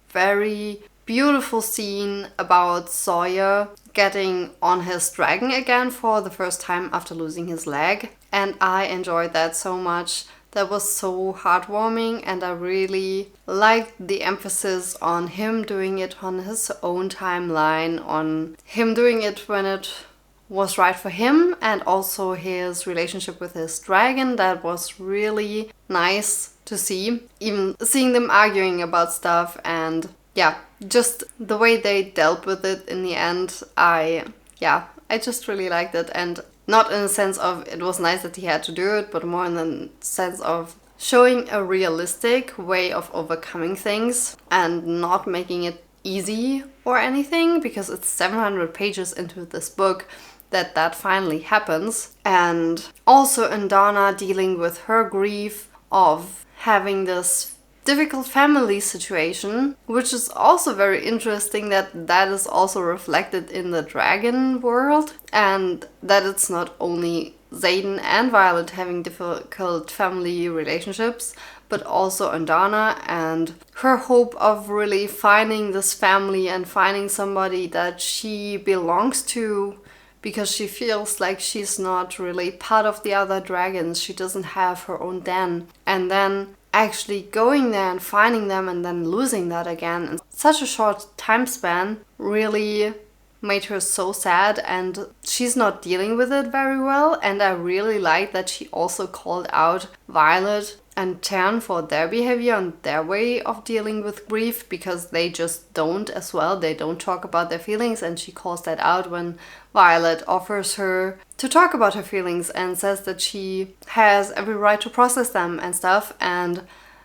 very beautiful scene about Sawyer getting on his dragon again for the first time after losing his leg. And I enjoyed that so much. That was so heartwarming, and I really liked the emphasis on him doing it on his own timeline, on him doing it when it was right for him, and also his relationship with his dragon. That was really nice to see. Even seeing them arguing about stuff, and yeah, just the way they dealt with it in the end. I just really liked it. And not in the sense of it was nice that he had to do it, but more in the sense of showing a realistic way of overcoming things and not making it easy or anything, because it's 700 pages into this book that finally happens. And also Indana dealing with her grief of having this difficult family situation, which is also very interesting that is also reflected in the dragon world, and that it's not only Xaden and Violet having difficult family relationships, but also Indana and her hope of really finding this family and finding somebody that she belongs to, because she feels like she's not really part of the other dragons. She doesn't have her own den. And then actually going there and finding them and then losing that again in such a short time span really made her so sad, and she's not dealing with it very well. And I really like that she also called out Violet and Tern for their behavior and their way of dealing with grief, because they just don't as well. They don't talk about their feelings, and she calls that out when Violet offers her to talk about her feelings and says that she has every right to process them and stuff. And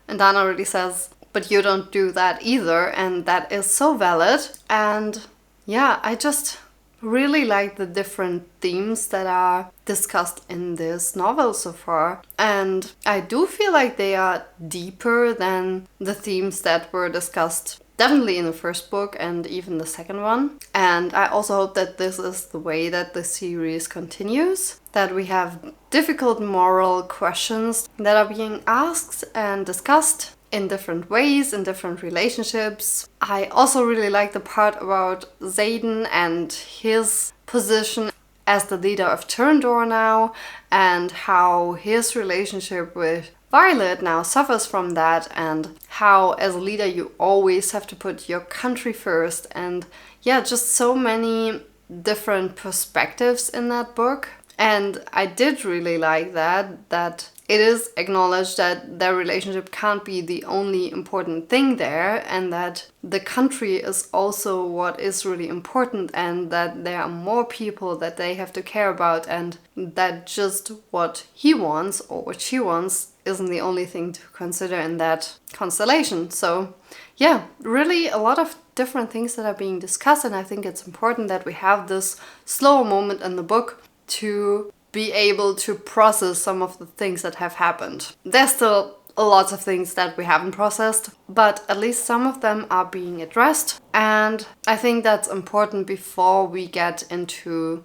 Dana really says, but you don't do that either, and that is so valid. And yeah, I just really like the different themes that are discussed in this novel so far. And I do feel like they are deeper than the themes that were discussed definitely in the first book and even the second one. And I also hope that this is the way that the series continues, that we have difficult moral questions that are being asked and discussed in different ways, in different relationships. I also really like the part about Xaden and his position as the leader of Turndor now, and how his relationship with Violet now suffers from that, and how as a leader you always have to put your country first, and yeah, just so many different perspectives in that book. And I did really like that it is acknowledged that their relationship can't be the only important thing there, and that the country is also what is really important, and that there are more people that they have to care about, and that just what he wants or what she wants isn't the only thing to consider in that constellation. So yeah, really a lot of different things that are being discussed, and I think it's important that we have this slower moment in the book to be able to process some of the things that have happened. There's still lots of things that we haven't processed, but at least some of them are being addressed, and I think that's important before we get into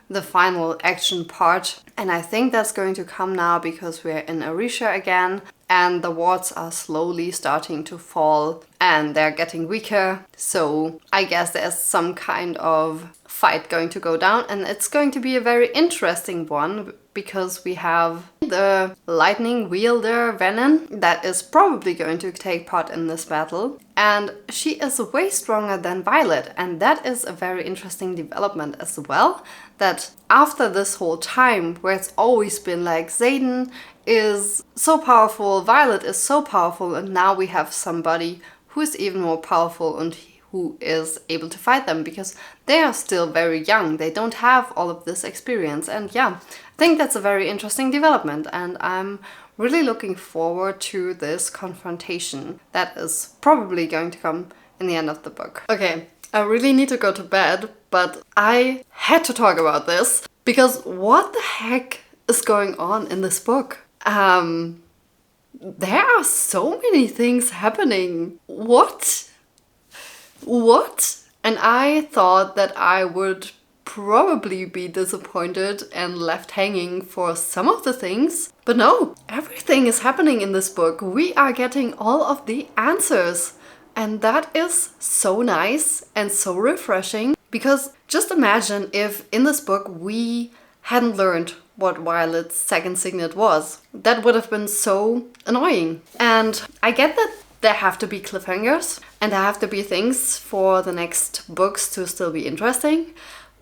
the final action part. And I think that's going to come now because we're in Arisha again, and the wards are slowly starting to fall and they're getting weaker. So I guess there's some kind of fight going to go down, and it's going to be a very interesting one because we have the lightning wielder Venom that is probably going to take part in this battle, and she is way stronger than Violet, and that is a very interesting development as well, that after this whole time where it's always been like Xaden is so powerful, Violet is so powerful, and now we have somebody who is even more powerful and who is able to fight them, because they are still very young, they don't have all of this experience. And yeah, I think that's a very interesting development, and I'm really looking forward to this confrontation that is probably going to come in the end of the book. Okay, I really need to go to bed, but I had to talk about this because what the heck is going on in this book? There are so many things happening. What? And I thought that I would probably be disappointed and left hanging for some of the things, but no, everything is happening in this book. We are getting all of the answers, and that is so nice and so refreshing, because just imagine if in this book we hadn't learned what Violet's second signet was. That would have been so annoying. And I get that there have to be cliffhangers and there have to be things for the next books to still be interesting,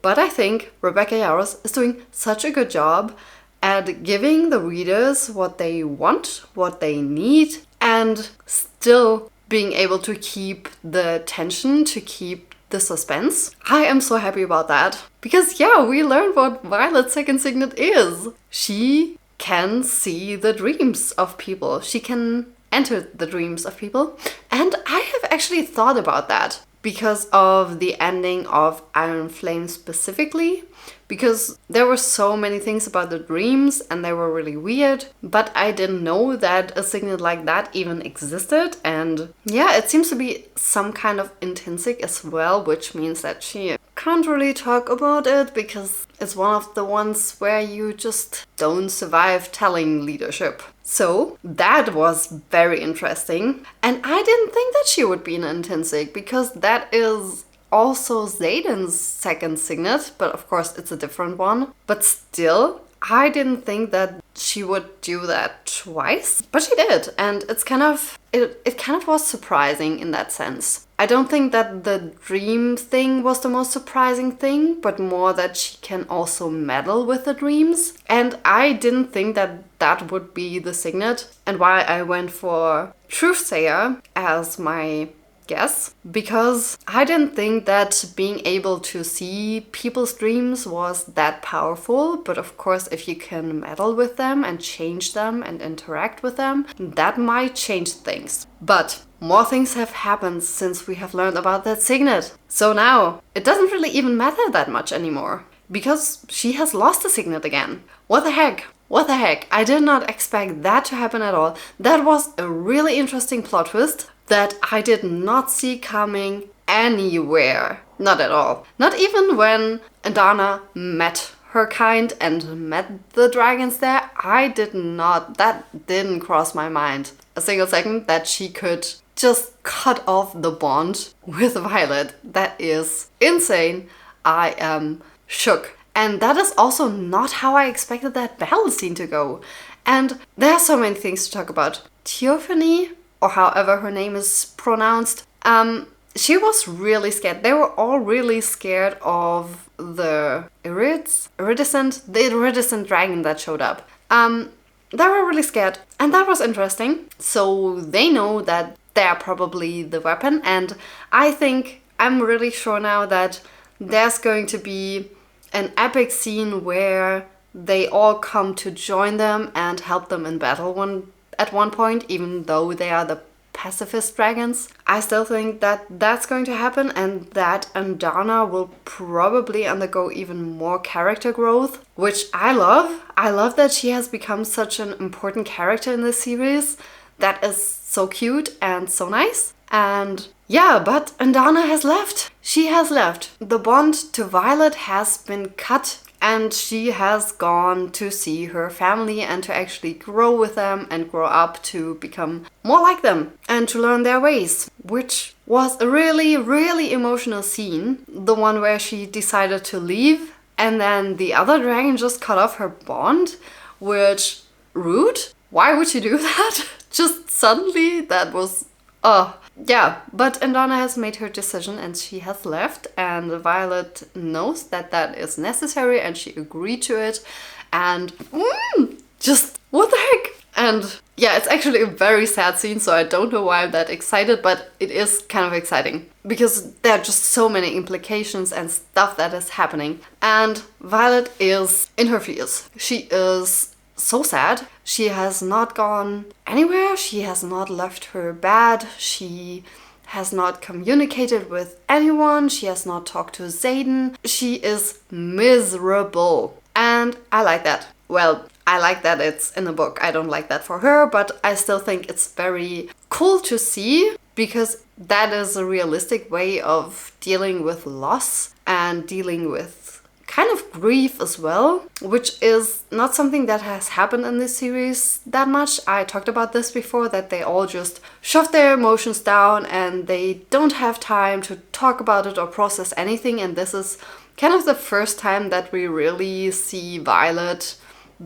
but I think Rebecca Yarros is doing such a good job at giving the readers what they want, what they need, and still being able to keep the tension, to keep the suspense. I am so happy about that, because yeah, we learned what Violet's second signet is. She can see the dreams of people. She can enter the dreams of people. And I have actually thought about that because of the ending of Iron Flame specifically, because there were so many things about the dreams and they were really weird, but I didn't know that a signet like that even existed. And yeah, it seems to be some kind of intrinsic as well, which means that she can't really talk about it because it's one of the ones where you just don't survive telling leadership. So that was very interesting, and I didn't think that she would be an intrinsic because that is also Xaden's second signet, but of course it's a different one. But still, I didn't think that she would do that twice, but she did, and it kind of was surprising in that sense. I don't think that the dream thing was the most surprising thing, but more that she can also meddle with the dreams. And I didn't think that that would be the signet, and why I went for Truthsayer as my guess, because I didn't think that being able to see people's dreams was that powerful. But of course, if you can meddle with them and change them and interact with them, that might change things. But more things have happened since we have learned about that signet. So now it doesn't really even matter that much anymore, because she has lost the signet again. What the heck? What the heck? I did not expect that to happen at all. That was a really interesting plot twist. that I did not see coming anywhere. Not at all. Not even when Andana met her kind and met the dragons there. That didn't cross my mind a single second that she could just cut off the bond with Violet. That is insane. I am shook. And that is also not how I expected that battle scene to go. And there are so many things to talk about. Theophany, or however her name is pronounced, she was really scared. They were all really scared of the iridescent dragon that showed up. They were really scared, and that was interesting. So they know that they're probably the weapon, and I think I'm really sure now that there's going to be an epic scene where they all come to join them and help them in battle at one point, even though they are the pacifist dragons. I still think that that's going to happen, and that Andana will probably undergo even more character growth, which I love. I love that she has become such an important character in this series. That is so cute and so nice. And yeah, but Andana has left. She has left. The bond to Violet has been cut, and she has gone to see her family and to actually grow with them and grow up to become more like them and to learn their ways, which was a really, really emotional scene. The one where she decided to leave and then the other dragon just cut off her bond, which, rude? Why would you do that? Just suddenly? That was, yeah, but Andana has made her decision and she has left, and Violet knows that that is necessary and she agreed to it, and just what the heck? And yeah, it's actually a very sad scene, so I don't know why I'm that excited, but it is kind of exciting because there are just so many implications and stuff that is happening. And Violet is in her feels. She is so sad. She has not gone anywhere. She has not left her bed. She has not communicated with anyone. She has not talked to Xaden. She is miserable. And I like that. Well, I like that it's in the book. I don't like that for her, but I still think it's very cool to see because that is a realistic way of dealing with loss and dealing with kind of grief as well, which is not something that has happened in this series that much. I talked about this before, that they all just shove their emotions down and they don't have time to talk about it or process anything, and this is kind of the first time that we really see Violet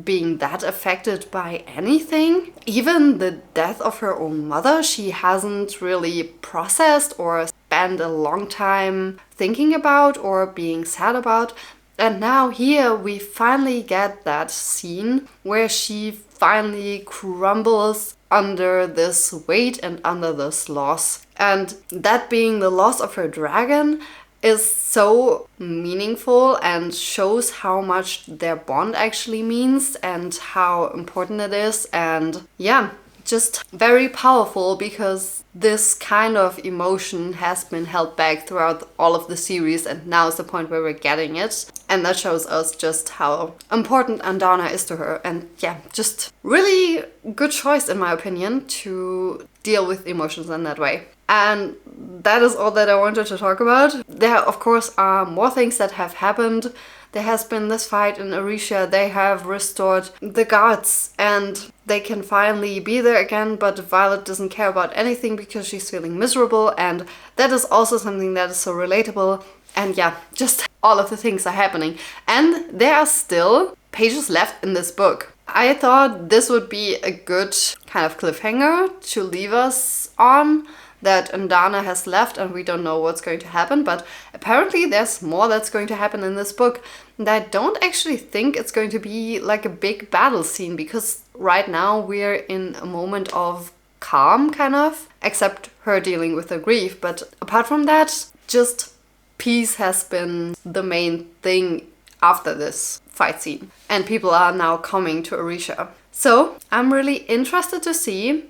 being that affected by anything. Even the death of her own mother, she hasn't really processed or spent a long time thinking about or being sad about. And now here we finally get that scene where she finally crumbles under this weight and under this loss. And that being the loss of her dragon is so meaningful and shows how much their bond actually means and how important it is. And yeah, just very powerful because this kind of emotion has been held back throughout all of the series, and now is the point where we're getting it. And that shows us just how important Andana is to her. And yeah, just really good choice in my opinion to deal with emotions in that way. And that is all that I wanted to talk about. There of course are more things that have happened. There has been this fight in Orisha. They have restored the guards and they can finally be there again, but Violet doesn't care about anything because she's feeling miserable, and that is also something that is so relatable. And yeah, just all of the things are happening. And there are still pages left in this book. I thought this would be a good kind of cliffhanger to leave us on, that Andana has left and we don't know what's going to happen, but apparently there's more that's going to happen in this book. And I don't actually think it's going to be like a big battle scene, because right now we're in a moment of calm, kind of, except her dealing with her grief. But apart from that, just peace has been the main thing after this fight scene. And people are now coming to Orisha. So I'm really interested to see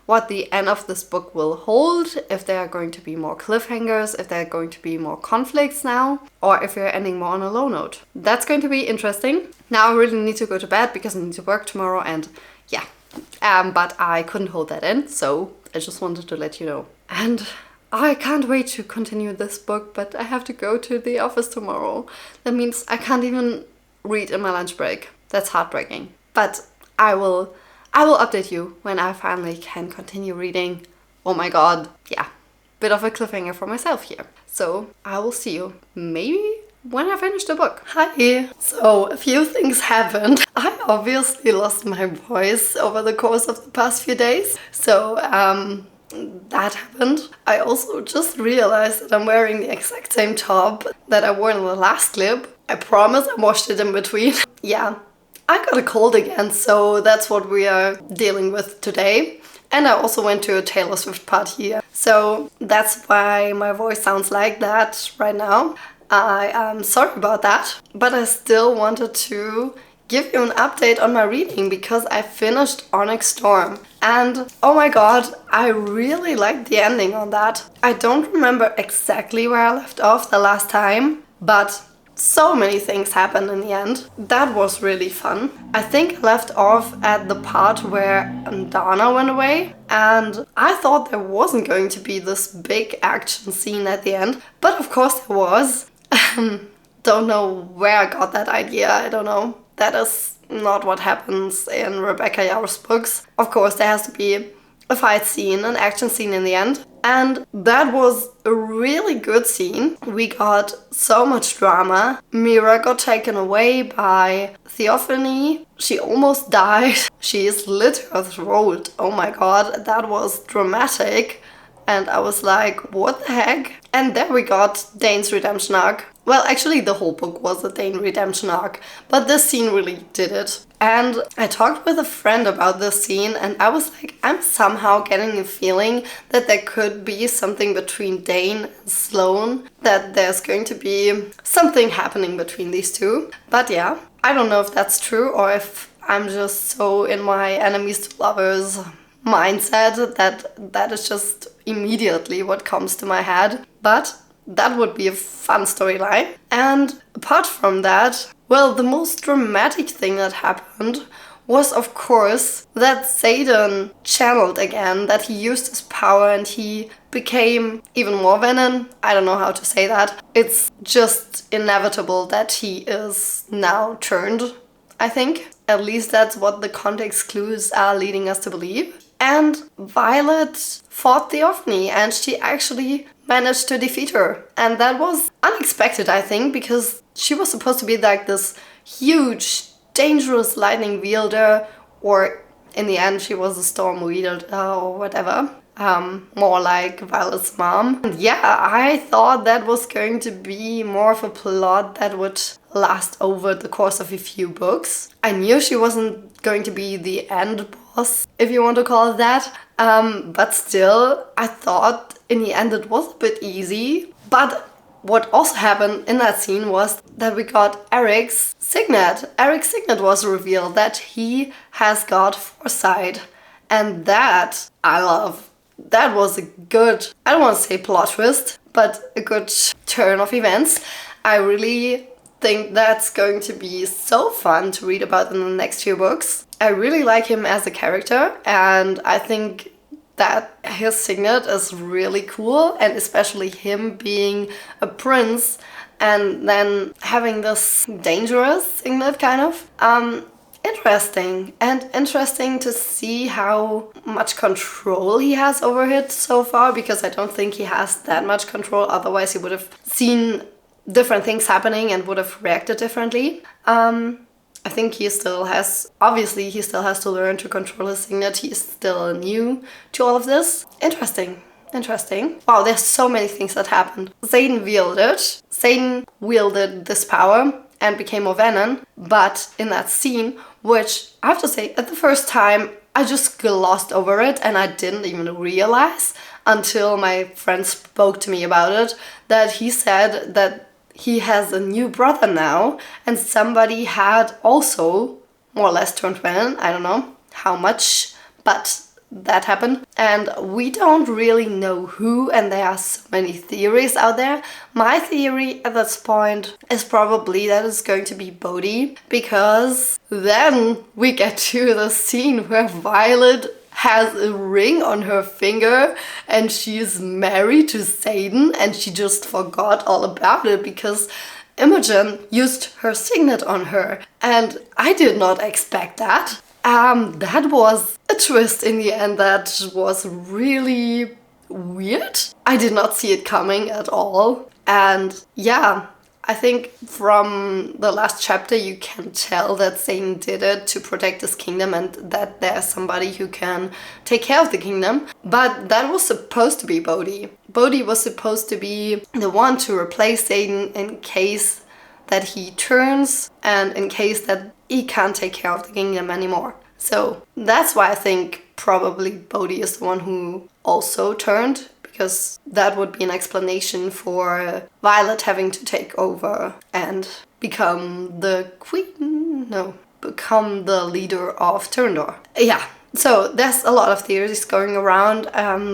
what the end of this book will hold, if there are going to be more cliffhangers, if there are going to be more conflicts now, or if we're ending more on a low note. That's going to be interesting. Now I really need to go to bed because I need to work tomorrow, and yeah. But I couldn't hold that in, so I just wanted to let you know. And I can't wait to continue this book, but I have to go to the office tomorrow. That means I can't even read in my lunch break. That's heartbreaking. But I will update you when I finally can continue reading. Oh my god. Yeah. Bit of a cliffhanger for myself here. So I will see you maybe when I finish the book. Hi! So a few things happened. I obviously lost my voice over the course of the past few days. So that happened. I also just realized that I'm wearing the exact same top that I wore in the last clip. I promise I washed it in between. Yeah, I got a cold again, so that's what we are dealing with today. And I also went to a Taylor Swift party, so that's why my voice sounds like that right now. I am sorry about that, but I still wanted to give you an update on my reading because I finished ONYX Storm. And oh my god, I really liked the ending on that. I don't remember exactly where I left off the last time, but so many things happened in the end. That was really fun. I think I left off at the part where Dana went away, and I thought there wasn't going to be this big action scene at the end, but of course there was. Don't know where I got that idea, I don't know. That is not what happens in Rebecca Yarros books. Of course there has to be a fight scene, an action scene in the end. And that was a really good scene. We got so much drama. Mira got taken away by Theophany. She almost died. She slit her throat. Oh my god, that was dramatic. And I was like, what the heck? And there we got Dane's redemption arc. Well, actually the whole book was a Dane redemption arc, but this scene really did it. And I talked with a friend about this scene and I was like, I'm somehow getting a feeling that there could be something between Dane and Sloane, that there's going to be something happening between these two. But yeah, I don't know if that's true or if I'm just so in my enemies to lovers mindset that is just immediately what comes to my head. But that would be a fun storyline. And apart from that, well, the most dramatic thing that happened was, of course, that Xaden channeled again, that he used his power and he became even more venom. I don't know how to say that. It's just inevitable that he is now turned, I think. At least that's what the context clues are leading us to believe. And Violet fought Theophany and she actually managed to defeat her. And that was unexpected, I think, because she was supposed to be like this huge, dangerous lightning wielder, or in the end she was a storm wielder or whatever. More like Violet's mom. And yeah, I thought that was going to be more of a plot that would last over the course of a few books. I knew she wasn't going to be the end boss, if you want to call it that. But still, I thought in the end it was a bit easy. But what also happened in that scene was that we got Eric's signet. Eric's signet was revealed, that he has got foresight. And that I love. That was a good, I don't want to say plot twist, but a good turn of events. I really think that's going to be so fun to read about in the next few books. I really like him as a character, and I think that his signet is really cool, and especially him being a prince and then having this dangerous signet kind of. Interesting to see how much control he has over it so far, because I don't think he has that much control, otherwise he would have seen different things happening and would have reacted differently. I think he still has to learn to control his signet. He's still new to all of this. Interesting. Wow, there's so many things that happened. Xaden wielded this power and became more venom, but in that scene, which I have to say, at the first time, I just glossed over it and I didn't even realize until my friend spoke to me about it, that he said that he has a new brother now and somebody had also more or less turned venom. I don't know how much, but that happened. And we don't really know who, and there are so many theories out there. My theory at this point is probably that it's going to be Bodhi, because then we get to the scene where Violet has a ring on her finger and she is married to Xaden, and she just forgot all about it because Imogen used her signet on her, and I did not expect that. That was a twist in the end that was really weird. I did not see it coming at all. And yeah, I think from the last chapter you can tell that Xaden did it to protect his kingdom and that there's somebody who can take care of the kingdom. But that was supposed to be Bodhi. Bodhi was supposed to be the one to replace Xaden in case that he turns and in case that he can't take care of the kingdom anymore. So that's why I think probably Bodhi is the one who also turned, because that would be an explanation for Violet having to take over and become the queen, no, become the leader of Turndor. Yeah, so there's a lot of theories going around.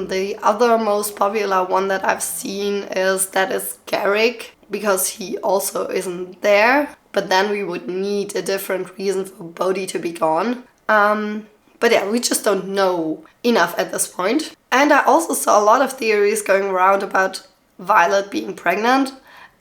The other most popular one that I've seen is that it's Garrick, because he also isn't there, but then we would need a different reason for Bodhi to be gone. But yeah, we just don't know enough at this point. And I also saw a lot of theories going around about Violet being pregnant,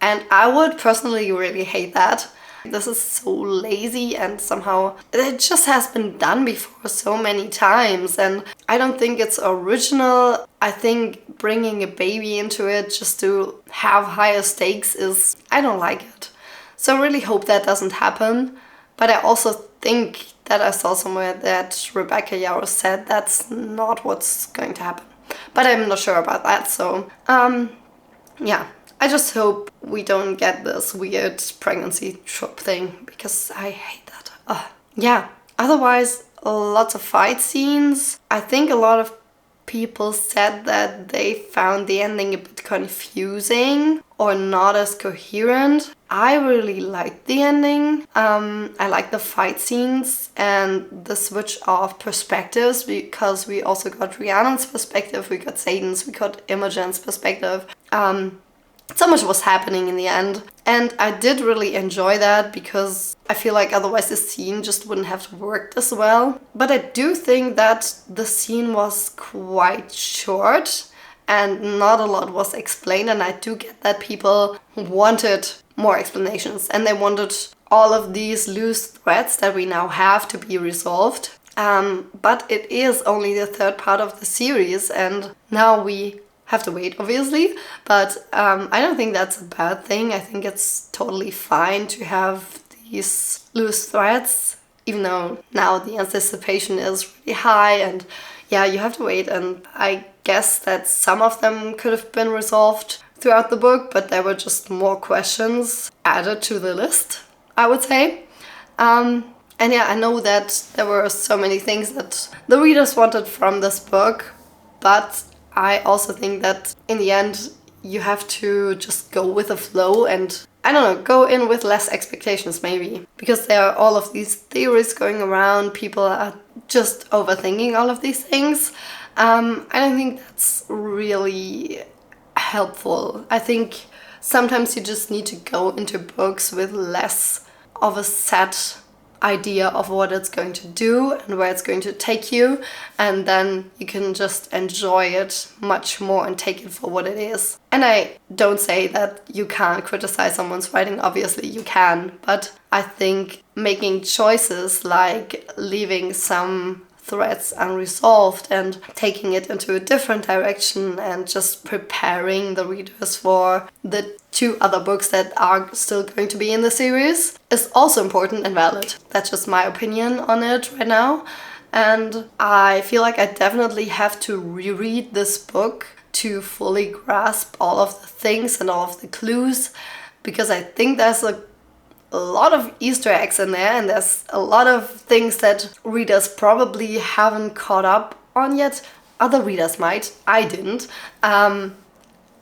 and I would personally really hate that. This is so lazy, and somehow it just has been done before so many times, and I don't think it's original. I think bringing a baby into it just to have higher stakes is, I don't like it. So I really hope that doesn't happen. But I also think that I saw somewhere that Rebecca Yarros said that's not what's going to happen. But I'm not sure about that, so yeah. I just hope we don't get this weird pregnancy trope thing, because I hate that. Yeah, otherwise lots of fight scenes. I think a lot of people said that they found the ending a bit confusing or not as coherent. I really liked the ending. I like the fight scenes and the switch of perspectives, because we also got Rhiannon's perspective, we got Xaden's, we got Imogen's perspective. So much was happening in the end, and I did really enjoy that, because I feel like otherwise the scene just wouldn't have worked as well. But I do think that the scene was quite short and not a lot was explained, and I do get that people wanted more explanations and they wanted all of these loose threads that we now have to be resolved. But it is only the third part of the series, and now we have to wait, obviously, but I don't think that's a bad thing. I think it's totally fine to have these loose threads, even though now the anticipation is really high, and yeah, you have to wait, and I guess that some of them could have been resolved throughout the book, but there were just more questions added to the list, I would say. And yeah, I know that there were so many things that the readers wanted from this book, but I also think that in the end you have to just go with the flow and, I don't know, go in with less expectations maybe. Because there are all of these theories going around, people are just overthinking all of these things. I don't think that's really helpful. I think sometimes you just need to go into books with less of a set idea of what it's going to do and where it's going to take you, and then you can just enjoy it much more and take it for what it is. And I don't say that you can't criticize someone's writing, obviously you can, but I think making choices like leaving some threads unresolved and taking it into a different direction and just preparing the readers for the 2 other books that are still going to be in the series is also important and valid. That's just my opinion on it right now. And I feel like I definitely have to reread this book to fully grasp all of the things and all of the clues, because I think there's a lot of Easter eggs in there, and there's a lot of things that readers probably haven't caught up on yet. Other readers might, I didn't.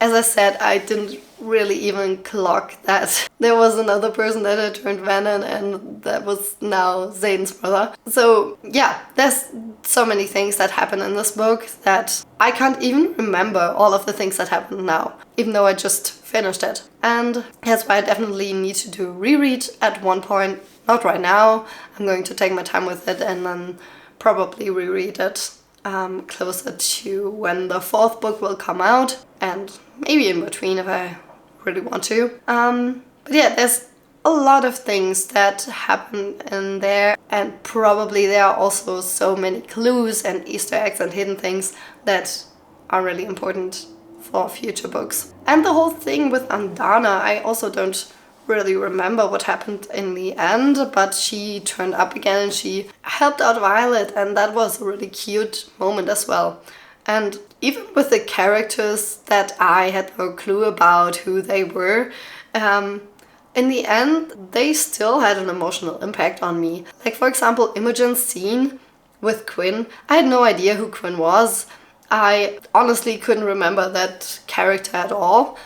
As I said, I didn't really even clock that there was another person that had turned Vannon, and that was now Xaden's brother. So yeah, there's so many things that happen in this book that I can't even remember all of the things that happen now, even though I just finished it. And that's why I definitely need to do a reread at one point. Not right now. I'm going to take my time with it and then probably reread it closer to when the fourth book will come out, and maybe in between if I really want to. But yeah, there's a lot of things that happen in there, and probably there are also so many clues and Easter eggs and hidden things that are really important for future books. And the whole thing with Andana, I also don't really remember what happened in the end, but she turned up again and she helped out Violet, and that was a really cute moment as well. And even with the characters that I had no clue about who they were, in the end they still had an emotional impact on me. Like, for example, Imogen's scene with Quinn. I had no idea who Quinn was. I honestly couldn't remember that character at all,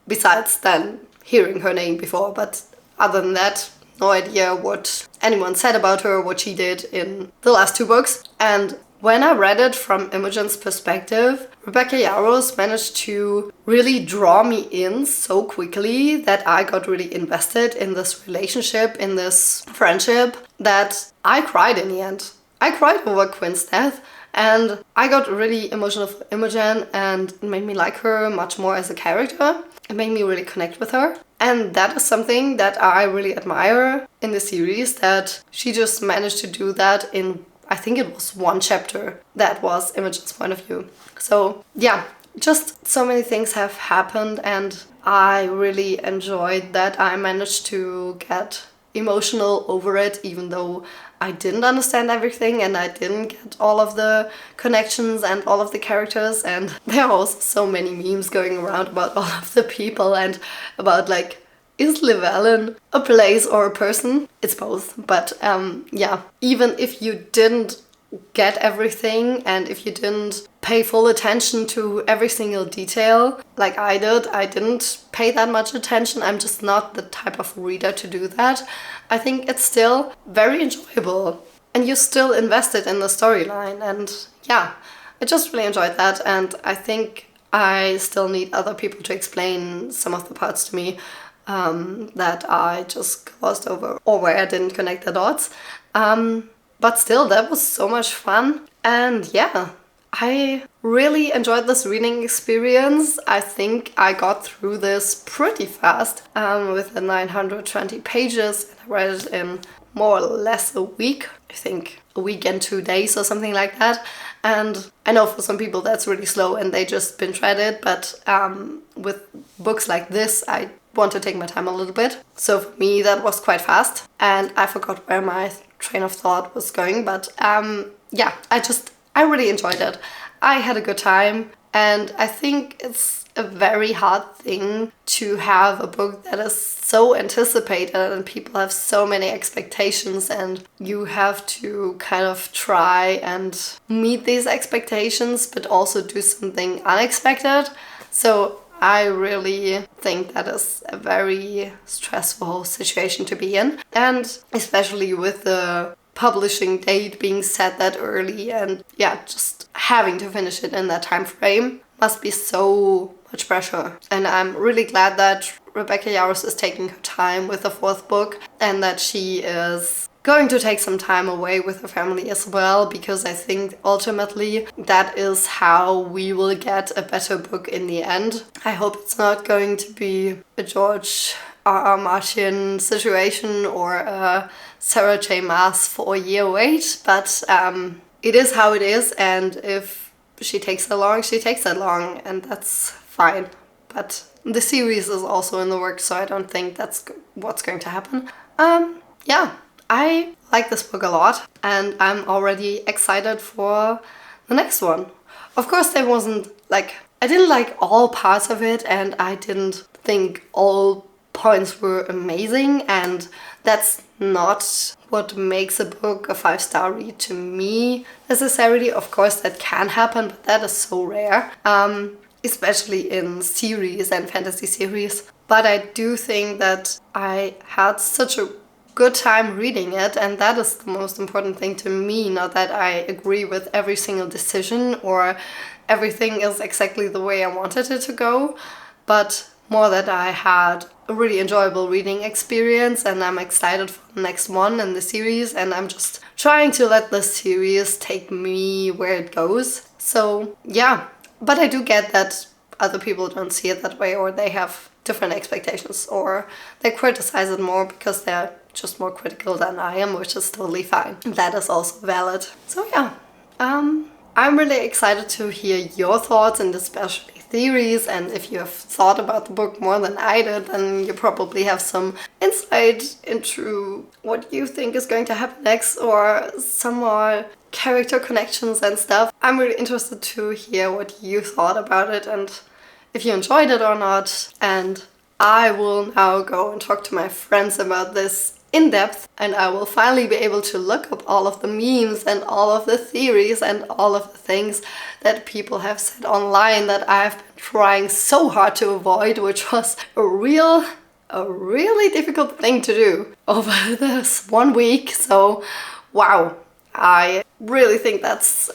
besides then hearing her name before, but other than that, no idea what anyone said about her, what she did in the last two books. And when I read it from Imogen's perspective, Rebecca Yarros managed to really draw me in so quickly that I got really invested in this relationship, in this friendship, that I cried in the end. I cried over Quinn's death, and I got really emotional for Imogen, and it made me like her much more as a character. It made me really connect with her. And that is something that I really admire in the series, that she just managed to do that in, I think it was one chapter that was Imogen's point of view. So yeah, just so many things have happened, and I really enjoyed that I managed to get emotional over it, even though I didn't understand everything and I didn't get all of the connections and all of the characters. And there are also so many memes going around about all of the people and about, like, is Llewellyn a place or a person? It's both. But yeah, even if you didn't get everything and if you didn't pay full attention to every single detail like I did, I didn't pay that much attention. I'm just not the type of reader to do that. I think it's still very enjoyable and you're still invested in the storyline, and yeah, I just really enjoyed that. And I think I still need other people to explain some of the parts to me that I just glossed over or where I didn't connect the dots. But still, that was so much fun. And yeah, I really enjoyed this reading experience. I think I got through this pretty fast with the 920 pages. And I read it in more or less a week. I think a week and 2 days or something like that. And I know for some people that's really slow and they just binge read it. But with books like this, I want to take my time a little bit. So for me, that was quite fast. And I forgot where my train of thought was going, but yeah, I really enjoyed it. I had a good time, and I think it's a very hard thing to have a book that is so anticipated and people have so many expectations, and you have to kind of try and meet these expectations but also do something unexpected. So I really think that is a very stressful situation to be in, and especially with the publishing date being set that early, and yeah, just having to finish it in that time frame must be so much pressure. And I'm really glad that Rebecca Yarros is taking her time with the fourth book and that she is going to take some time away with her family as well, because I think ultimately that is how we will get a better book in the end. I hope it's not going to be a George R.R. Martin situation or a Sarah J. Maas 4-year wait, but it is how it is, and if she takes that long, she takes that long, and that's fine. But the series is also in the works, so I don't think that's what's going to happen. Yeah. I like this book a lot, and I'm already excited for the next one. Of course, there wasn't, like, I didn't like all parts of it, and I didn't think all points were amazing, and that's not what makes a book a 5-star read to me necessarily. Of course, that can happen, but that is so rare, especially in series and fantasy series. But I do think that I had such a good time reading it, and that is the most important thing to me. Not that I agree with every single decision or everything is exactly the way I wanted it to go, but more that I had a really enjoyable reading experience, and I'm excited for the next one in the series, and I'm just trying to let the series take me where it goes. So yeah, but I do get that other people don't see it that way, or they have different expectations, or they criticize it more because they're just more critical than I am, which is totally fine. That is also valid. So yeah, I'm really excited to hear your thoughts and especially theories, and if you have thought about the book more than I did, then you probably have some insight into what you think is going to happen next, or some more character connections and stuff. I'm really interested to hear what you thought about it and if you enjoyed it or not. And I will now go and talk to my friends about this in depth, and I will finally be able to look up all of the memes and all of the theories and all of the things that people have said online that I've been trying so hard to avoid, which was a really difficult thing to do over this 1 week. So wow, I really think that's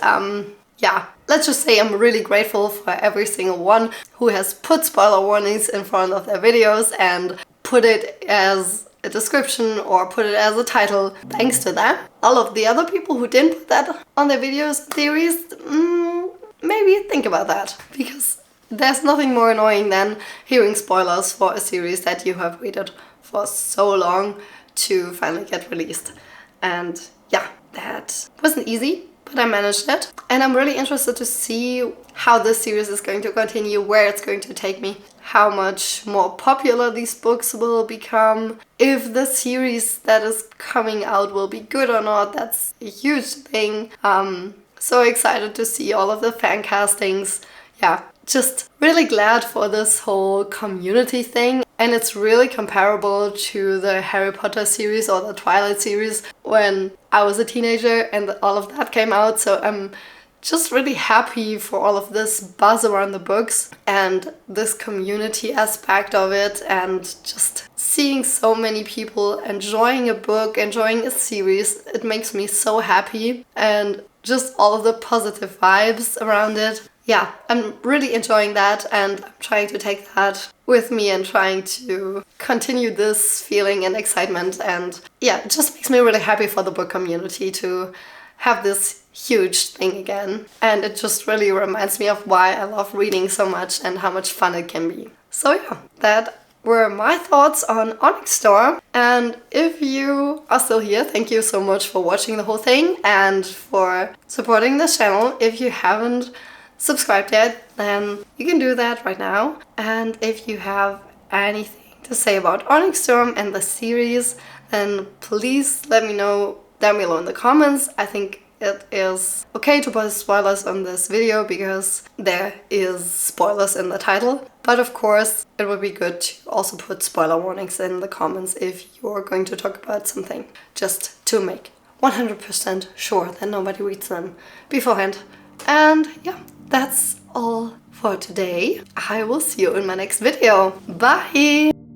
yeah, let's just say I'm really grateful for every single one who has put spoiler warnings in front of their videos and put it as a description or put it as a title. Thanks to them. All of the other people who didn't put that on their videos and theories, maybe think about that, because there's nothing more annoying than hearing spoilers for a series that you have waited for so long to finally get released. And yeah, that wasn't easy, but I managed it. And I'm really interested to see how this series is going to continue, where it's going to take me, how much more popular these books will become, if the series that is coming out will be good or not. That's a huge thing. So excited to see all of the fan castings. Yeah, just really glad for this whole community thing. And it's really comparable to the Harry Potter series or the Twilight series when I was a teenager and all of that came out. So I'm just really happy for all of this buzz around the books and this community aspect of it, and just seeing so many people enjoying a book, enjoying a series. It makes me so happy, and just all of the positive vibes around it. Yeah, I'm really enjoying that, and I'm trying to take that with me and trying to continue this feeling and excitement. And yeah, it just makes me really happy for the book community to have this huge thing again. And it just really reminds me of why I love reading so much and how much fun it can be. So yeah, that were my thoughts on ONYX Storm. And if you are still here, thank you so much for watching the whole thing and for supporting this channel. If you haven't subscribed yet, then you can do that right now. And if you have anything to say about ONYX Storm and the series, then please let me know down below in the comments. I think it is okay to put spoilers on this video because there is spoilers in the title, but of course it would be good to also put spoiler warnings in the comments if you're going to talk about something, just to make 100% sure that nobody reads them beforehand. And yeah, that's all for today. I will see you in my next video. Bye!